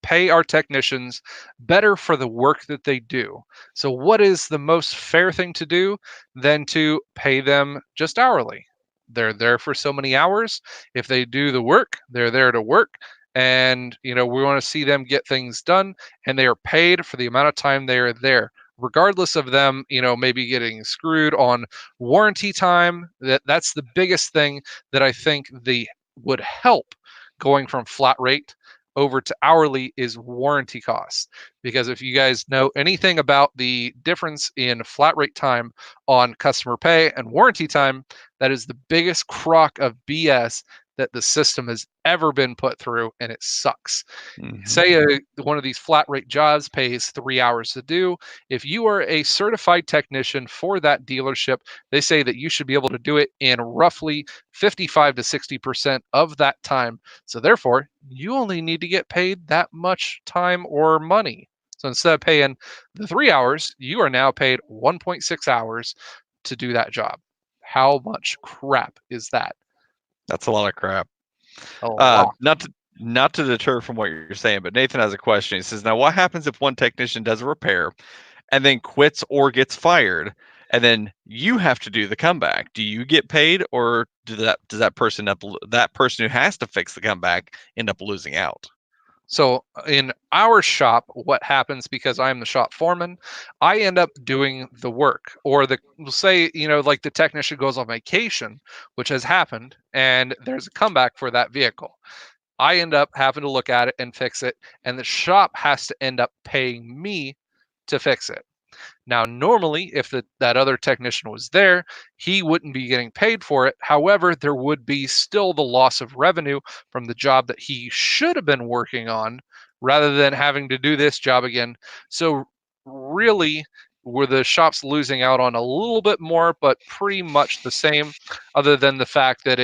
pay our technicians better for the work that they do. So, what is the most fair thing to do than to pay them just hourly? They're there for so many hours. If they do the work, they're there to work. And, we want to see them get things done and they are paid for the amount of time they are there regardless of them, maybe getting screwed on warranty time. That's the biggest thing that I think the would help going from flat rate over to hourly is warranty costs. Because if you guys know anything about the difference in flat rate time on customer pay and warranty time, that is the biggest crock of BS that the system has ever been put through, and it sucks. Mm-hmm. Say one of these flat rate jobs pays 3 hours to do. If you are a certified technician for that dealership, they say that you should be able to do it in roughly 55 to 60% of that time. So therefore, you only need to get paid that much time or money. So instead of paying the 3 hours, you are now paid 1.6 hours to do that job. How much crap is that? That's a lot of crap. A lot. Not to deter from what you're saying, but Nathan has a question. He says, "Now, what happens if one technician does a repair and then quits or gets fired? and then you have to do the comeback. Do you get paid, or does that person that person who has to fix the comeback end up losing out? So in our shop, what happens, because I'm the shop foreman, I end up doing the work. Or the we'll say, like the technician goes on vacation, which has happened, and there's a comeback for that vehicle. I end up having to look at it and fix it, and the shop has to end up paying me to fix it. Now, normally, if that other technician was there, he wouldn't be getting paid for it. However, there would be still the loss of revenue from the job that he should have been working on rather than having to do this job again. So, really, were the shops losing out on a little bit more, but pretty much the same, other than the fact that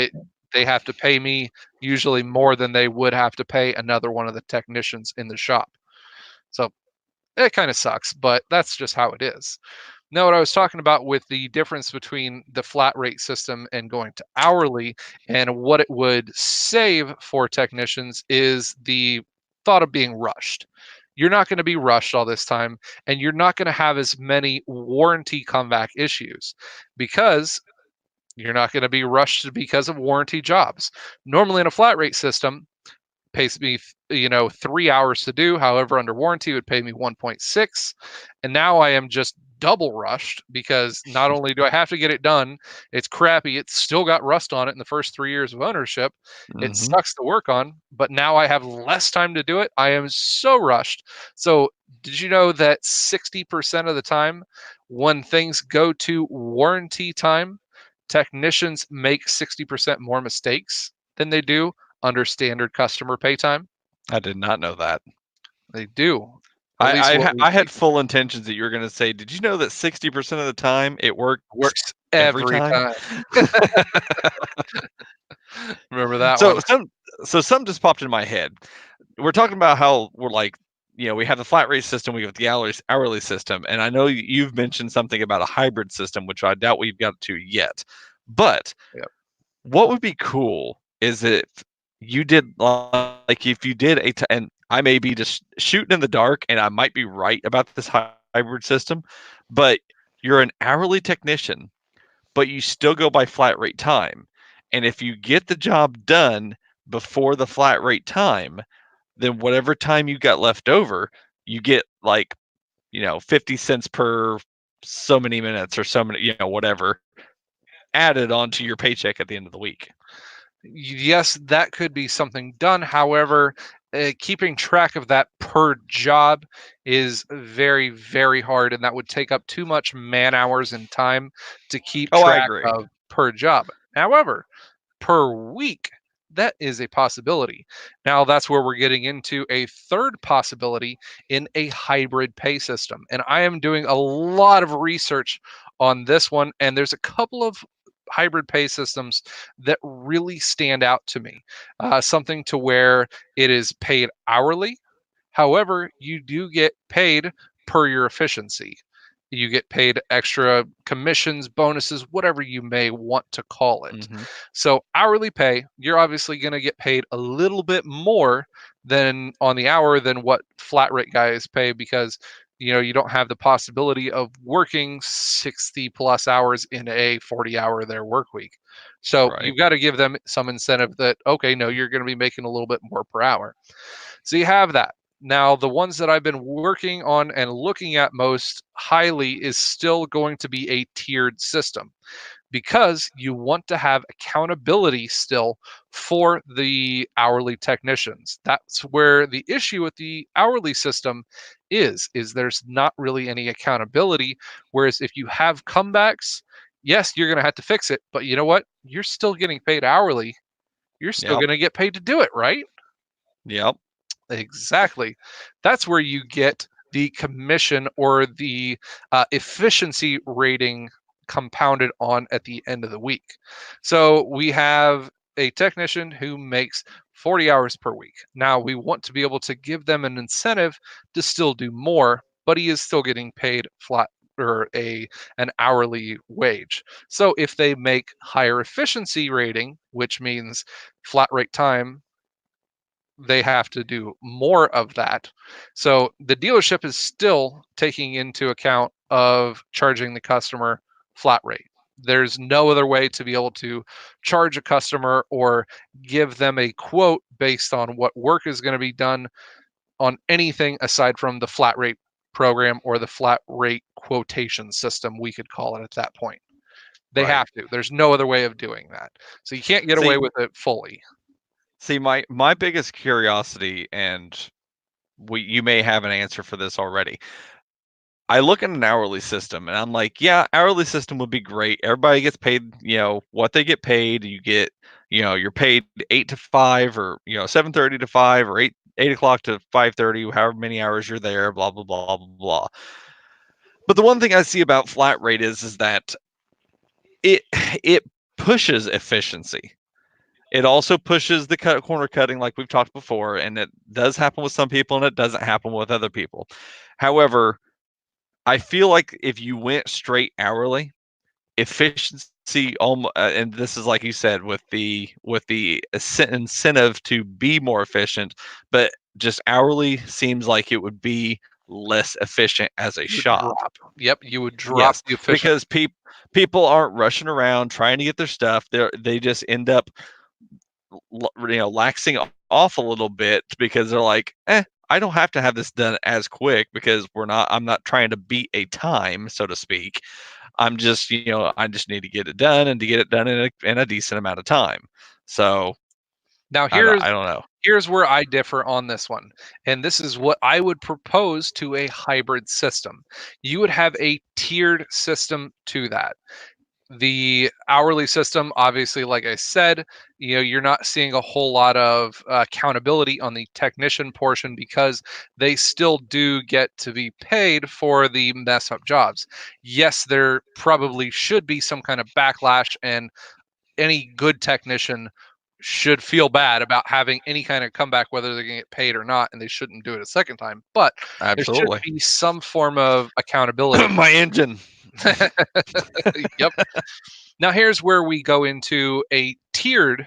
they have to pay me usually more than they would have to pay another one of the technicians in the shop. So it kind of sucks, but that's just how it is. Now, what I was talking about with the difference between the flat rate system and going to hourly and what it would save for technicians is the thought of being rushed. You're not going to be rushed all this time, and you're not going to have as many warranty comeback issues because you're not going to be rushed because of warranty jobs. Normally, in a flat rate system, pays me 3 hours to do. However, under warranty it would pay me 1.6, and now I am just double rushed because not only do I have to get it done, it's crappy, it's still got rust on it in the first 3 years of ownership. It Hmm. sucks to work on, but now I have less time to do it. I am so rushed. So did you know that 60% of the time when things go to warranty time, technicians make 60% more mistakes than they do under standard customer pay time? I did not know that. They do. At least what we I see. had full intentions that you were going to say, "Did you know that 60% of the time it works Works every every time?" time. Remember that So one? something just popped in my head. We're talking about how we're like, we have the flat rate system, we have the hourly system, and I know you've mentioned something about a hybrid system, which I doubt we've got to yet. But Yep. what would be cool is if you did like if you did and I may be just shooting in the dark, and I might be right about this hybrid system, but you're an hourly technician, but you still go by flat rate time. And if you get the job done before the flat rate time, then whatever time you got left over, you get like, 50 cents per so many minutes or so many, whatever added onto your paycheck at the end of the week. Yes, that could be something done. However, keeping track of that per job is very, very hard, and that would take up too much man hours and time to keep Oh, I track agree. of per job. However, per week, that is a possibility. Now, that's where we're getting into a third possibility in a hybrid pay system. And I am doing a lot of research on this one, and there's a couple of hybrid pay systems that really stand out to me. Something to where it is paid hourly. However, you do get paid per your efficiency. You get paid extra commissions, bonuses, whatever you may want to call it. Hmm. So, hourly pay, you're obviously going to get paid a little bit more than on the hour than what flat rate guys pay because you don't have the possibility of working 60 plus hours in a 40-hour their work week. So, Right. you've got to give them some incentive that, okay, no, you're going to be making a little bit more per hour. So you have that. Now, the ones that I've been working on and looking at most highly is still going to be a tiered system because you want to have accountability still for the hourly technicians. That's where the issue with the hourly system is there's not really any accountability. Whereas if you have comebacks, yes, you're going to have to fix it, but you know what? You're still getting paid hourly. You're still Yep. going to get paid to do it, right? Yep. Exactly. That's where you get the commission or the efficiency rating compounded on at the end of the week. So we have a technician who makes 40 hours per week. Now we want to be able to give them an incentive to still do more, but he is still getting paid flat or an hourly wage. So if they make higher efficiency rating, which means flat rate time, they have to do more of that. So the dealership is still taking into account of charging the customer flat rate. There's no other way to be able to charge a customer or give them a quote based on what work is going to be done on anything aside from the flat rate program or the flat rate quotation system, we could call it at that point. They Right. have to. There's no other way of doing that. So you can't get away See, with it fully. my biggest curiosity, and you may have an answer for this already. I look at an hourly system and I'm like, yeah, hourly system would be great. Everybody gets paid, what they get paid. You get, you're paid 8 to 5 or, 7:30 to 5 or 8 o'clock to 5:30, however many hours you're there, blah, blah, blah, blah, blah. But the one thing I see about flat rate is that it it pushes efficiency. It also pushes the corner cutting like we've talked before, and it does happen with some people and it doesn't happen with other people. However, I feel like if you went straight hourly, efficiency and this is like you said with the incentive to be more efficient, but just hourly seems like it would be less efficient as a You would shop. drop. Yep, you would drop Yes, the efficiency. because people aren't rushing around trying to get their stuff. They just end up laxing off a little bit because they're like, I don't have to have this done as quick because I'm not trying to beat a time, so to speak. I'm just, I just need to get it done and to get it done in a decent amount of time. So Now I don't know. here's where I differ on this one. And this is what I would propose to a hybrid system. You would have a tiered system to that. The hourly system, obviously, like I said, you're not seeing a whole lot of accountability on the technician portion because they still do get to be paid for the mess up jobs. Yes, there probably should be some kind of backlash, and any good technician should feel bad about having any kind of comeback, whether they're going to get paid or not, and they shouldn't do it a second time. But there should Absolutely. be some form of accountability. My engine. Yep. Now, here's where we go into a tiered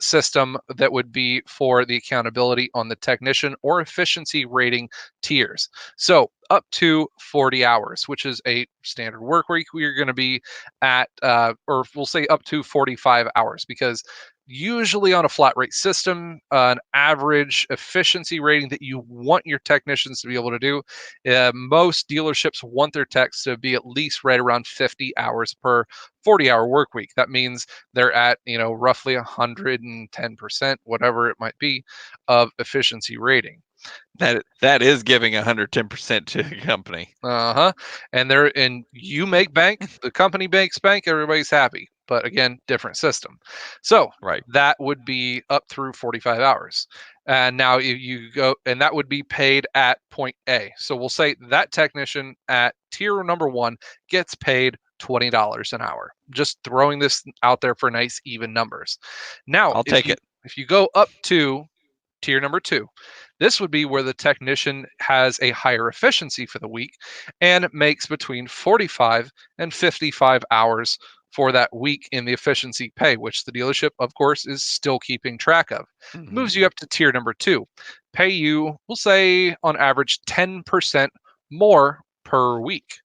system that would be for the accountability on the technician or efficiency rating tiers. So, up to 40 hours, which is a standard work week, we're going to be at, or we'll say up to 45 hours, because usually on a flat rate system, an average efficiency rating that you want your technicians to be able to do, most dealerships want their techs to be at least right around 50 hours per 40-hour work week. That means they're at, roughly 110%, whatever it might be, of efficiency rating. That is giving 110% to the company. Uh-huh. And you make bank, the company makes bank, everybody's happy. But again, different system. So Right. that would be up through 45 hours. And now if you go, and that would be paid at point A. So we'll say that technician at tier number 1 gets paid $20 an hour. Just throwing this out there for nice even numbers. Now, I'll take it. if you go up to tier number 2, this would be where the technician has a higher efficiency for the week and makes between 45 and 55 hours for that week in the efficiency pay, which the dealership, of course, is still keeping track of. Mhm. Moves you up to tier number 2. Pay you, we'll say, on average, 10% more per week.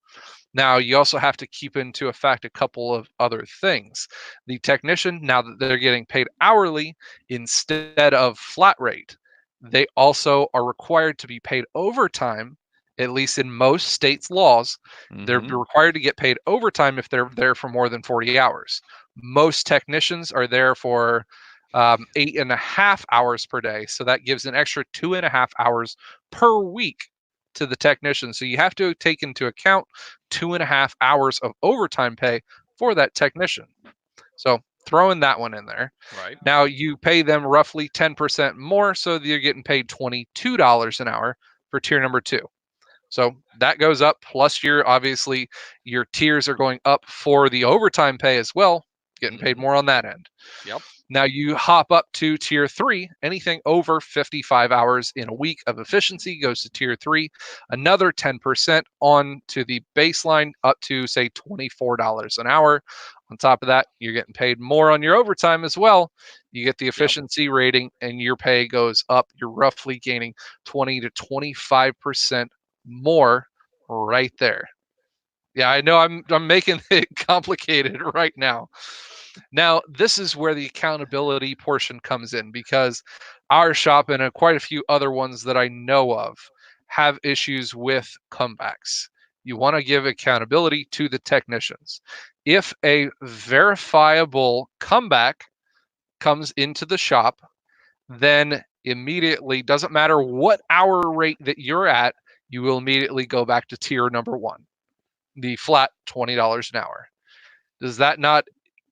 Now, you also have to keep into effect a couple of other things. The technician, now that they're getting paid hourly instead of flat rate, they also are required to be paid overtime, at least in most states' laws. They're Mhm. required to get paid overtime if they're there for more than 40 hours. Most technicians are there for 8.5 hours per day. So that gives an extra 2.5 hours per week to the technician. So you have to take into account 2.5 hours of overtime pay for that technician. So throwing that one in there. Right. Now you pay them roughly 10% more, so you're getting paid $22 an hour for tier number 2. So that goes up. Plus, obviously your tiers are going up for the overtime pay as well, getting paid Mhm. more on that end. Yep. Now you hop up to tier 3. Anything over 55 hours in a week of efficiency goes to tier 3. Another 10% on to the baseline up to, say, $24 an hour. On top of that, you're getting paid more on your overtime as well. You get the Yep. efficiency rating and your pay goes up. You're roughly gaining 20 to 25% more right there. Yeah, I know I'm making it complicated right now. Now, this is where the accountability portion comes in because our shop and quite a few other ones that I know of have issues with comebacks. You want to give accountability to the technicians. If a verifiable comeback comes into the shop, then immediately, doesn't matter what hour rate that you're at, you will immediately go back to tier number one, the flat $20 an hour. Does that not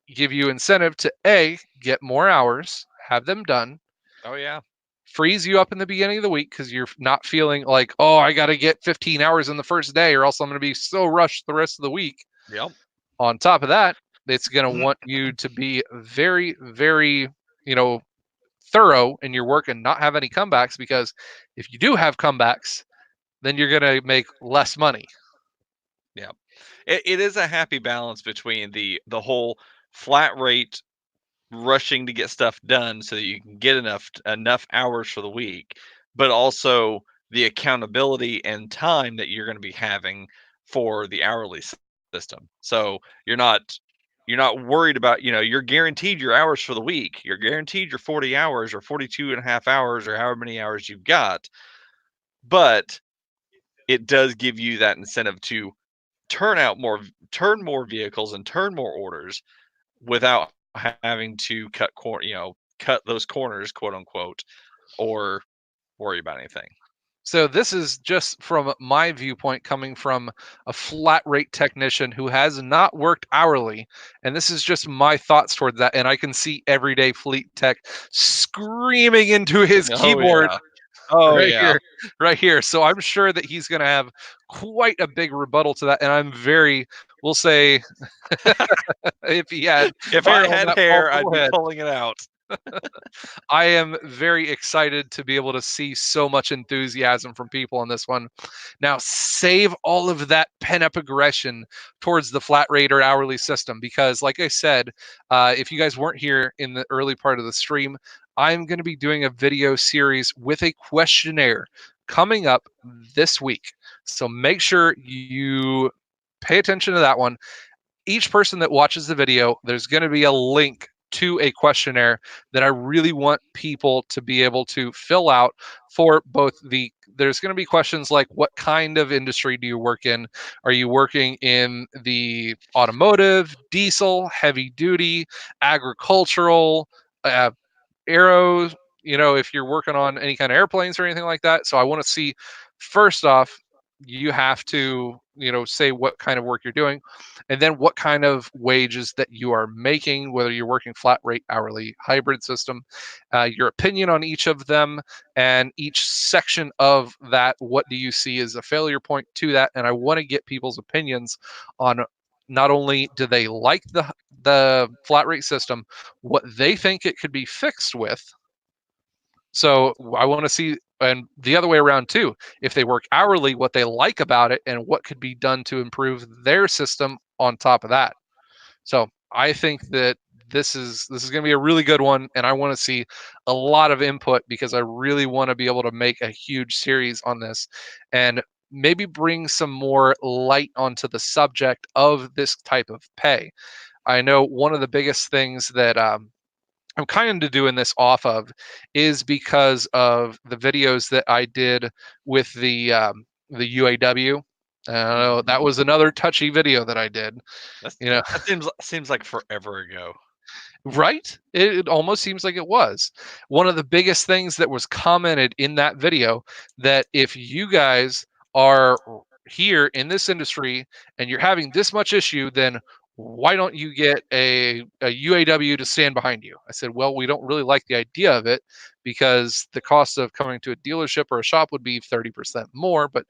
give you incentive to A, get more hours, have them done, Oh yeah. frees you up in the beginning of the week because you're not feeling like, oh, I got to get 15 hours in the first day or else I'm going to be so rushed the rest of the week. Yep. On top of that, it's going to want you to be very, very, you know, thorough in your work and not have any comebacks, because if you do have comebacks, then you're going to make less money. Yeah. It is a happy balance between the whole flat rate rushing to get stuff done so that you can get enough hours for the week, but also the accountability and time that you're going to be having for the hourly system. So you're not worried about, you're guaranteed your hours for the week. You're guaranteed your 40 hours or 42 and a half hours or however many hours you've got. But it does give you that incentive to turn more vehicles and turn more orders without having to cut those corners, quote unquote, or worry about anything. So this is just from my viewpoint, coming from a flat rate technician who has not worked hourly, and this is just my thoughts towards that. And I can see everyday fleet tech screaming into his Oh keyboard yeah. Oh right yeah. here, right here. So I'm sure that he's going to have quite a big rebuttal to that, and we'll say, if he had If I hair on had that hair, I'd bald be head. pulling it out. I am very excited to be able to see so much enthusiasm from people on this one. Now, save all of that pent up aggression towards the flat rate or hourly system because, like I said, if you guys weren't here in the early part of the stream, I'm going to be doing a video series with a questionnaire coming up this week. So make sure you pay attention to that one. Each person that watches the video, there's going to be a link to a questionnaire that I really want people to be able to fill out for both there's going to be questions like, what kind of industry do you work in? Are you working in the automotive, diesel, heavy duty, agricultural, uh, aero, if you're working on any kind of airplanes or anything like that. So I want to see, first off, you have to, say what kind of work you're doing, and then what kind of wages that you are making, whether you're working flat rate, hourly, hybrid system, your opinion on each of them, and each section of that, what do you see as a failure point to that? And I want to get people's opinions on not only do they like the flat rate system, what they think it could be fixed with. So I want to see, and the other way around too, if they work hourly, what they like about it and what could be done to improve their system on top of that. So I think that this is going to be a really good one, and I want to see a lot of input because I really want to be able to make a huge series on this and maybe bring some more light onto the subject of this type of pay. I know one of the biggest things that I'm kind of doing this off of is because of the videos that I did with the UAW. That was another touchy video that I did. That's, You know, that seems like forever ago. right? It almost seems like it was. One of the biggest things that was commented in that video, that if you guys are here in this industry and you're having this much issue, then why don't you get a UAW to stand behind you? I said, well, we don't really like the idea of it because the cost of coming to a dealership or a shop would be 30% more. But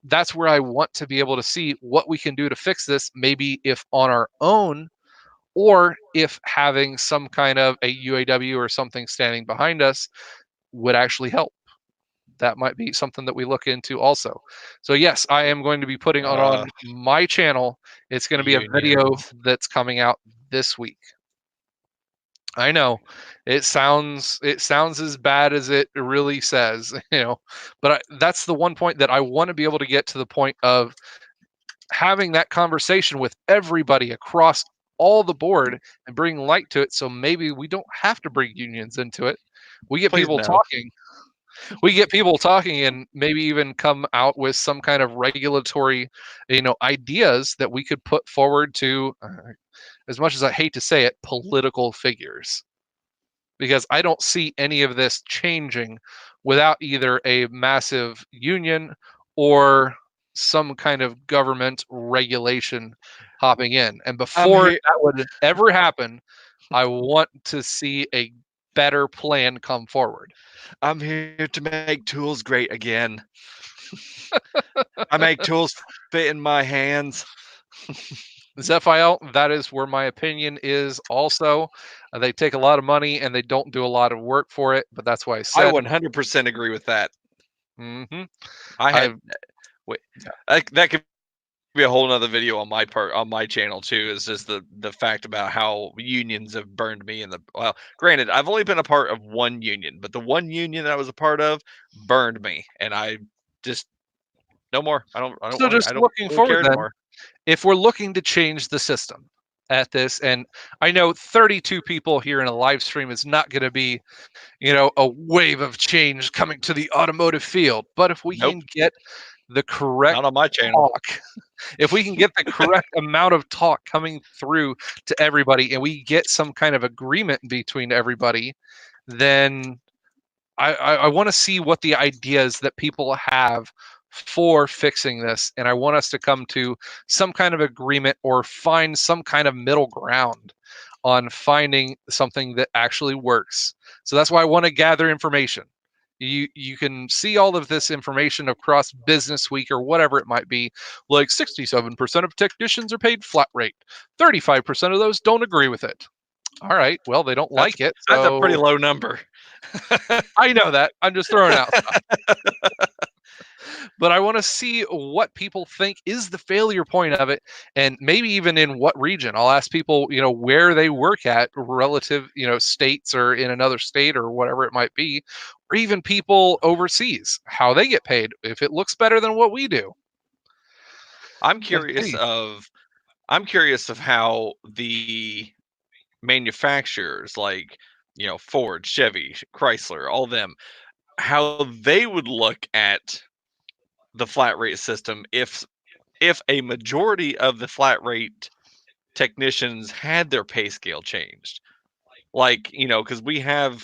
that's where I want to be able to see what we can do to fix this, maybe if on our own, or if having some kind of a UAW or something standing behind us would actually help. That might be something that we look into also. So yes, I am going to be putting on my channel. It's going to be a video Unions. that's coming out this week. I know it sounds as bad as it really says, but that's the one point that I want to be able to get to, the point of having that conversation with everybody across all the board and bring light to it, so maybe we don't have to bring unions into it. We get Please people no. talking. We get people talking and maybe even come out with some kind of regulatory, ideas that we could put forward to, as much as I hate to say it, political figures. Because I don't see any of this changing without either a massive union or some kind of government regulation hopping in. And I'm before here. that would ever happen, I want to see a better plan come forward. I'm here to make tools great again. I make tools fit in my hands. Zephyl, that is where my opinion is also. They take a lot of money and they don't do a lot of work for it, but that's why I I said, 100% agree with that. mhm, I I've had wait, that could be a whole nother video on my part on my channel too. Is just the fact about how unions have burned me in the well. Granted, I've only been a part of one union, but the one union that I was a part of burned me, and I just no more. I don't. I don't so want. just I don't looking really care forward then, anymore. if we're looking to change the system at this, and I know 32 people here in a live stream is not going to be, a wave of change coming to the automotive field, but if we Nope, can get the correct not on my channel. talk, if we can get the correct amount of talk coming through to everybody and we get some kind of agreement between everybody, then I want to see what the ideas that people have for fixing this. And I want us to come to some kind of agreement or find some kind of middle ground on finding something that actually works. So that's why I want to gather information. You can see all of this information across Business Week or whatever it might be. Like 67% of technicians are paid flat rate. 35% of those don't agree with it. All right, well, they don't That's like it, that's a pretty so low number. I know that. I'm just throwing out stuff. But I want to see what people think is the failure point of it, and maybe even in what region. I'll ask people, where they work at relative, states or in another state or whatever it might be, or even people overseas, how they get paid, if it looks better than what we do. I'm Let's curious see. of I'm curious of how the manufacturers like Ford, Chevy, Chrysler, all them, how they would look at the flat rate system if a majority of the flat rate technicians had their pay scale changed. Like, because we have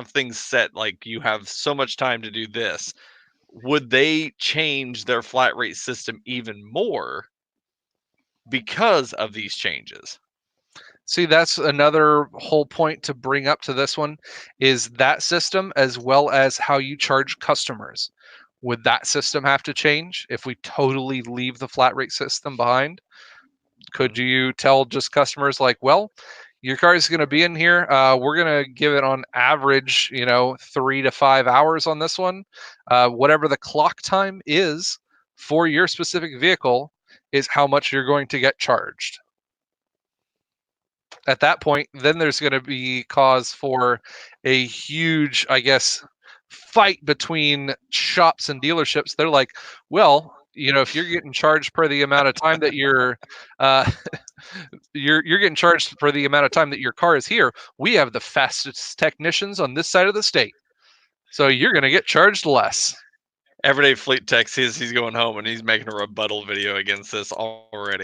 things set like you have so much time to do this. Would they change their flat rate system even more because of these changes? See, that's another whole point to bring up to this one is that system as well as how you charge customers. Would that system have to change if we totally leave the flat rate system behind? Could Mhm. you tell just customers like, well, your car is going to be in here. We're going to give it on average, 3 to 5 hours on this one. Whatever the clock time is for your specific vehicle is how much you're going to get charged. At that point, then there's going to be cause for a huge, I guess, fight between shops and dealerships. They're like, well, if you're getting charged per the amount of time that uh, you're getting charged for the amount of time that your car is here, we have the fastest technicians on this side of the state, so you're going to get charged less. Everyday Fleet Tech says he's going home and he's making a rebuttal video against this already.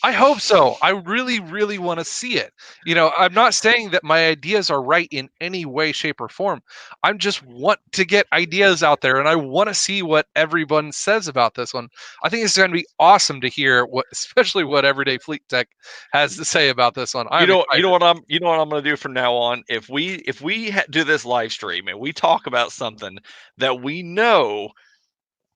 I hope so. I really, really want to see it. I'm not saying that my ideas are right in any way, shape, or form. I'm just want to get ideas out there, and I want to see what everyone says about this one. I think it's going to be awesome to hear especially what Everyday Fleet Tech has to say about this one. You I'm know, excited. you know what I'm going to do from now on. If we do this live stream and we talk about something that we know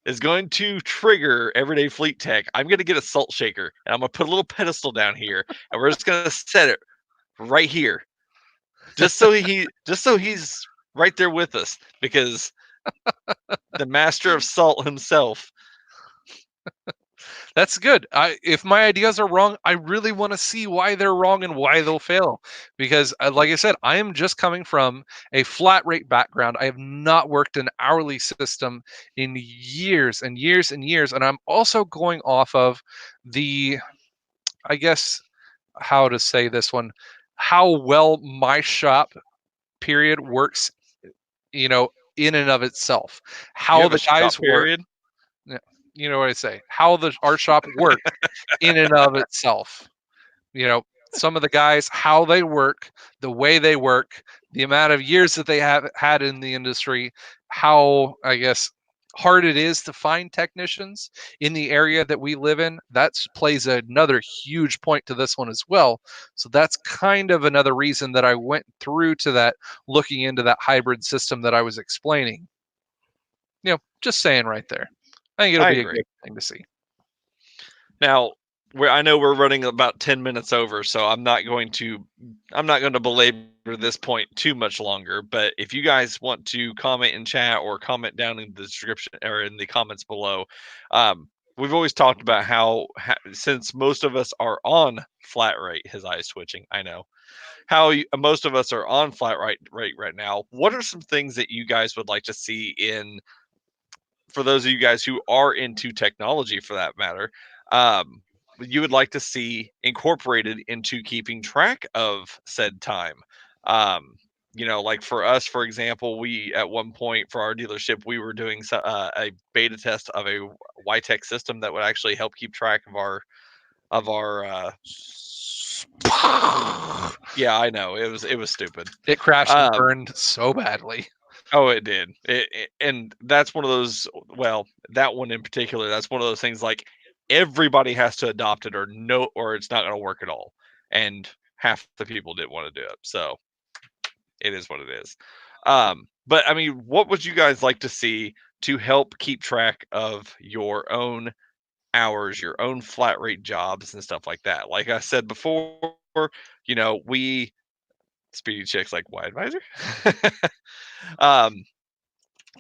is going to trigger Everyday Fleet Tech, I'm going to get a salt shaker and I'm going to put a little pedestal down here and we're just going to set it right here, just so he's right there with us, because the master of salt himself. That's good. If my ideas are wrong, I really want to see why they're wrong and why they'll fail. Because, like I said, I am just coming from a flat rate background. I have not worked an hourly system in years and years and years. And I'm also going off of the, I guess, how to say this one, how well my shop period works, in and of itself. You How have a the shop guys work. period? Yeah, you know what I say? How the our shop work in and of itself. You know, some of the guys, how they work, the way they work, the amount of years that they have had in the industry, how, I guess, hard it is to find technicians in the area that we live in. That plays another huge point to this one as well. So that's kind of another reason that I went through to that, looking into that hybrid system that I was explaining. Just saying right there. I think it'll I be a agree. good thing to see. Now, I know we're running about 10 minutes over, so I'm not going to belabor this point too much longer. But if you guys want to comment in chat or comment down in the description or in the comments below, we've always talked about how since most of us are on flat rate, his eyes switching. I know how most of us are on flat rate right now. What are some things that you guys would like to see in, for those of you guys who are into technology for that matter, um, you would like to see incorporated into keeping track of said time? Um, like for us, for example, we at one point for our dealership, we were doing a beta test of a YTech system that would actually help keep track of our. Yeah, I know it was stupid. It crashed and Um, burned so badly. Oh, it did. And that's one of those. Well, that one in particular, that's one of those things. Like everybody has to adopt it, or no, or it's not going to work at all. And half the people didn't want to do it, so it is what it is. But I mean, what would you guys like to see to help keep track of your own hours, your own flat rate jobs, and stuff like that? Like I said before, we Speedy checks like Y Advisor. um,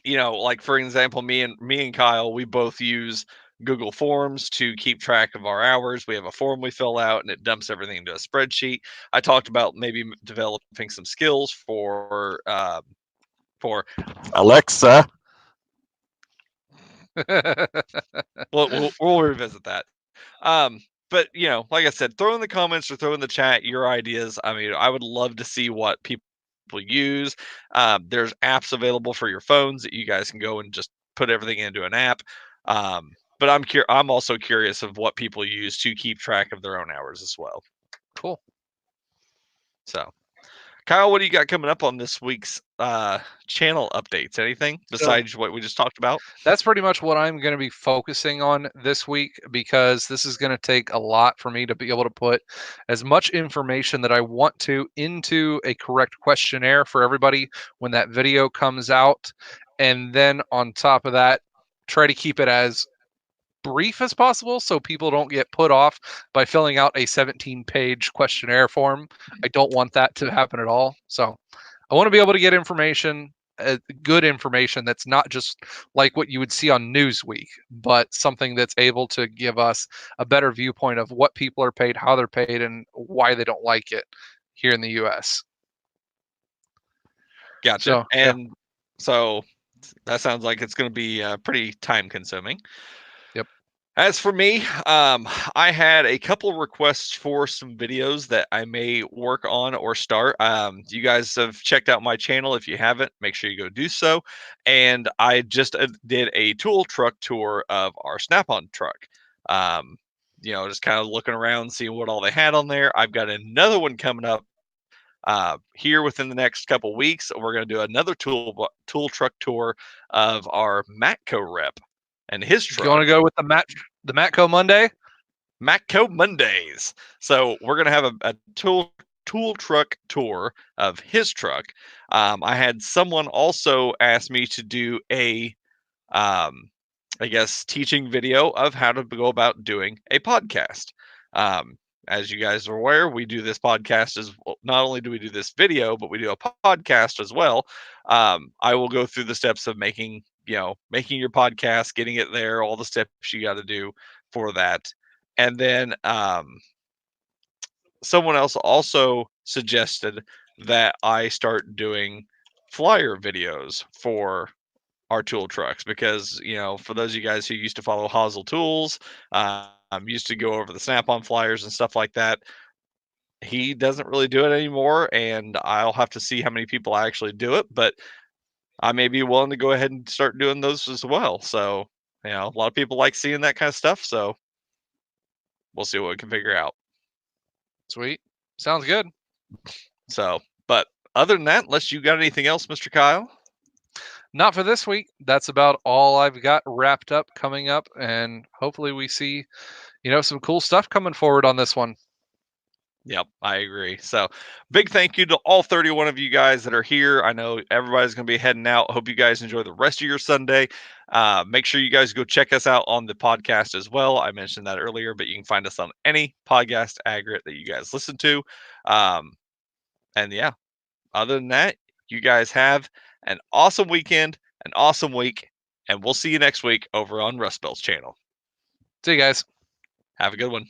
like for example, me and Kyle, we both use Google Forms to keep track of our hours. We have a form we fill out and it dumps everything into a spreadsheet. I talked about maybe developing some skills for Alexa. We'll revisit that. But like I said, throw in the comments or throw in the chat your ideas. I mean, I would love to see what people use. There's apps available for your phones that you guys can go and just put everything into an app. But I'm also curious of what people use to keep track of their own hours as well. Cool. So, Kyle, what do you got coming up on this week's channel updates? Anything besides what we just talked about? That's pretty much what I'm going to be focusing on this week, because this is going to take a lot for me to be able to put as much information that I want to into a correct questionnaire for everybody when that video comes out. And then on top of that, try to keep it as brief as possible so people don't get put off by filling out a 17-page questionnaire form. I don't want that to happen at all. So I want to be able to get information, good information that's not just like what you would see on Newsweek, but something that's able to give us a better viewpoint of what people are paid, how they're paid, and why they don't like it here in the US. Gotcha. So, yeah. And so that sounds like it's going to be pretty time consuming. Yep. As for me, I had a couple of requests for some videos that I may work on or start. You guys have checked out my channel. If you haven't, make sure you go do so. And I just did a tool truck tour of our Snap-on truck. Just kind of looking around, seeing what all they had on there. I've got another one coming up here within the next couple weeks. We're going to do another tool truck tour of our Matco rep and his truck. You want to go with the Matco Monday? Matco Mondays. So we're gonna have a tool truck tour of his truck. I had someone also ask me to do a, I guess, teaching video of how to go about doing a podcast. As you guys are aware, we do this podcast as well. Not only do we do this video, but we do a podcast as well. I will go through the steps of making your podcast, getting it there, all the steps you got to do for that. And then someone else also suggested that I start doing flyer videos for our tool trucks because, for those of you guys who used to follow Hazel Tools, used to go over the Snap-on flyers and stuff like that. He doesn't really do it anymore, and I'll have to see how many people actually do it, but I may be willing to go ahead and start doing those as well. So, a lot of people like seeing that kind of stuff, so we'll see what we can figure out. Sweet. Sounds good. So, but other than that, unless you got anything else, Mr. Kyle? Not for this week. That's about all I've got wrapped up coming up, and hopefully we see, some cool stuff coming forward on this one. Yep, I agree. So, big thank you to all 31 of you guys that are here. I know everybody's going to be heading out. Hope you guys enjoy the rest of your Sunday. Make sure you guys go check us out on the podcast as well. I mentioned that earlier, but you can find us on any podcast aggregate that you guys listen to. And yeah, other than that, you guys have an awesome weekend, an awesome week, and we'll see you next week over on Rust Belt's channel. See you guys. Have a good one.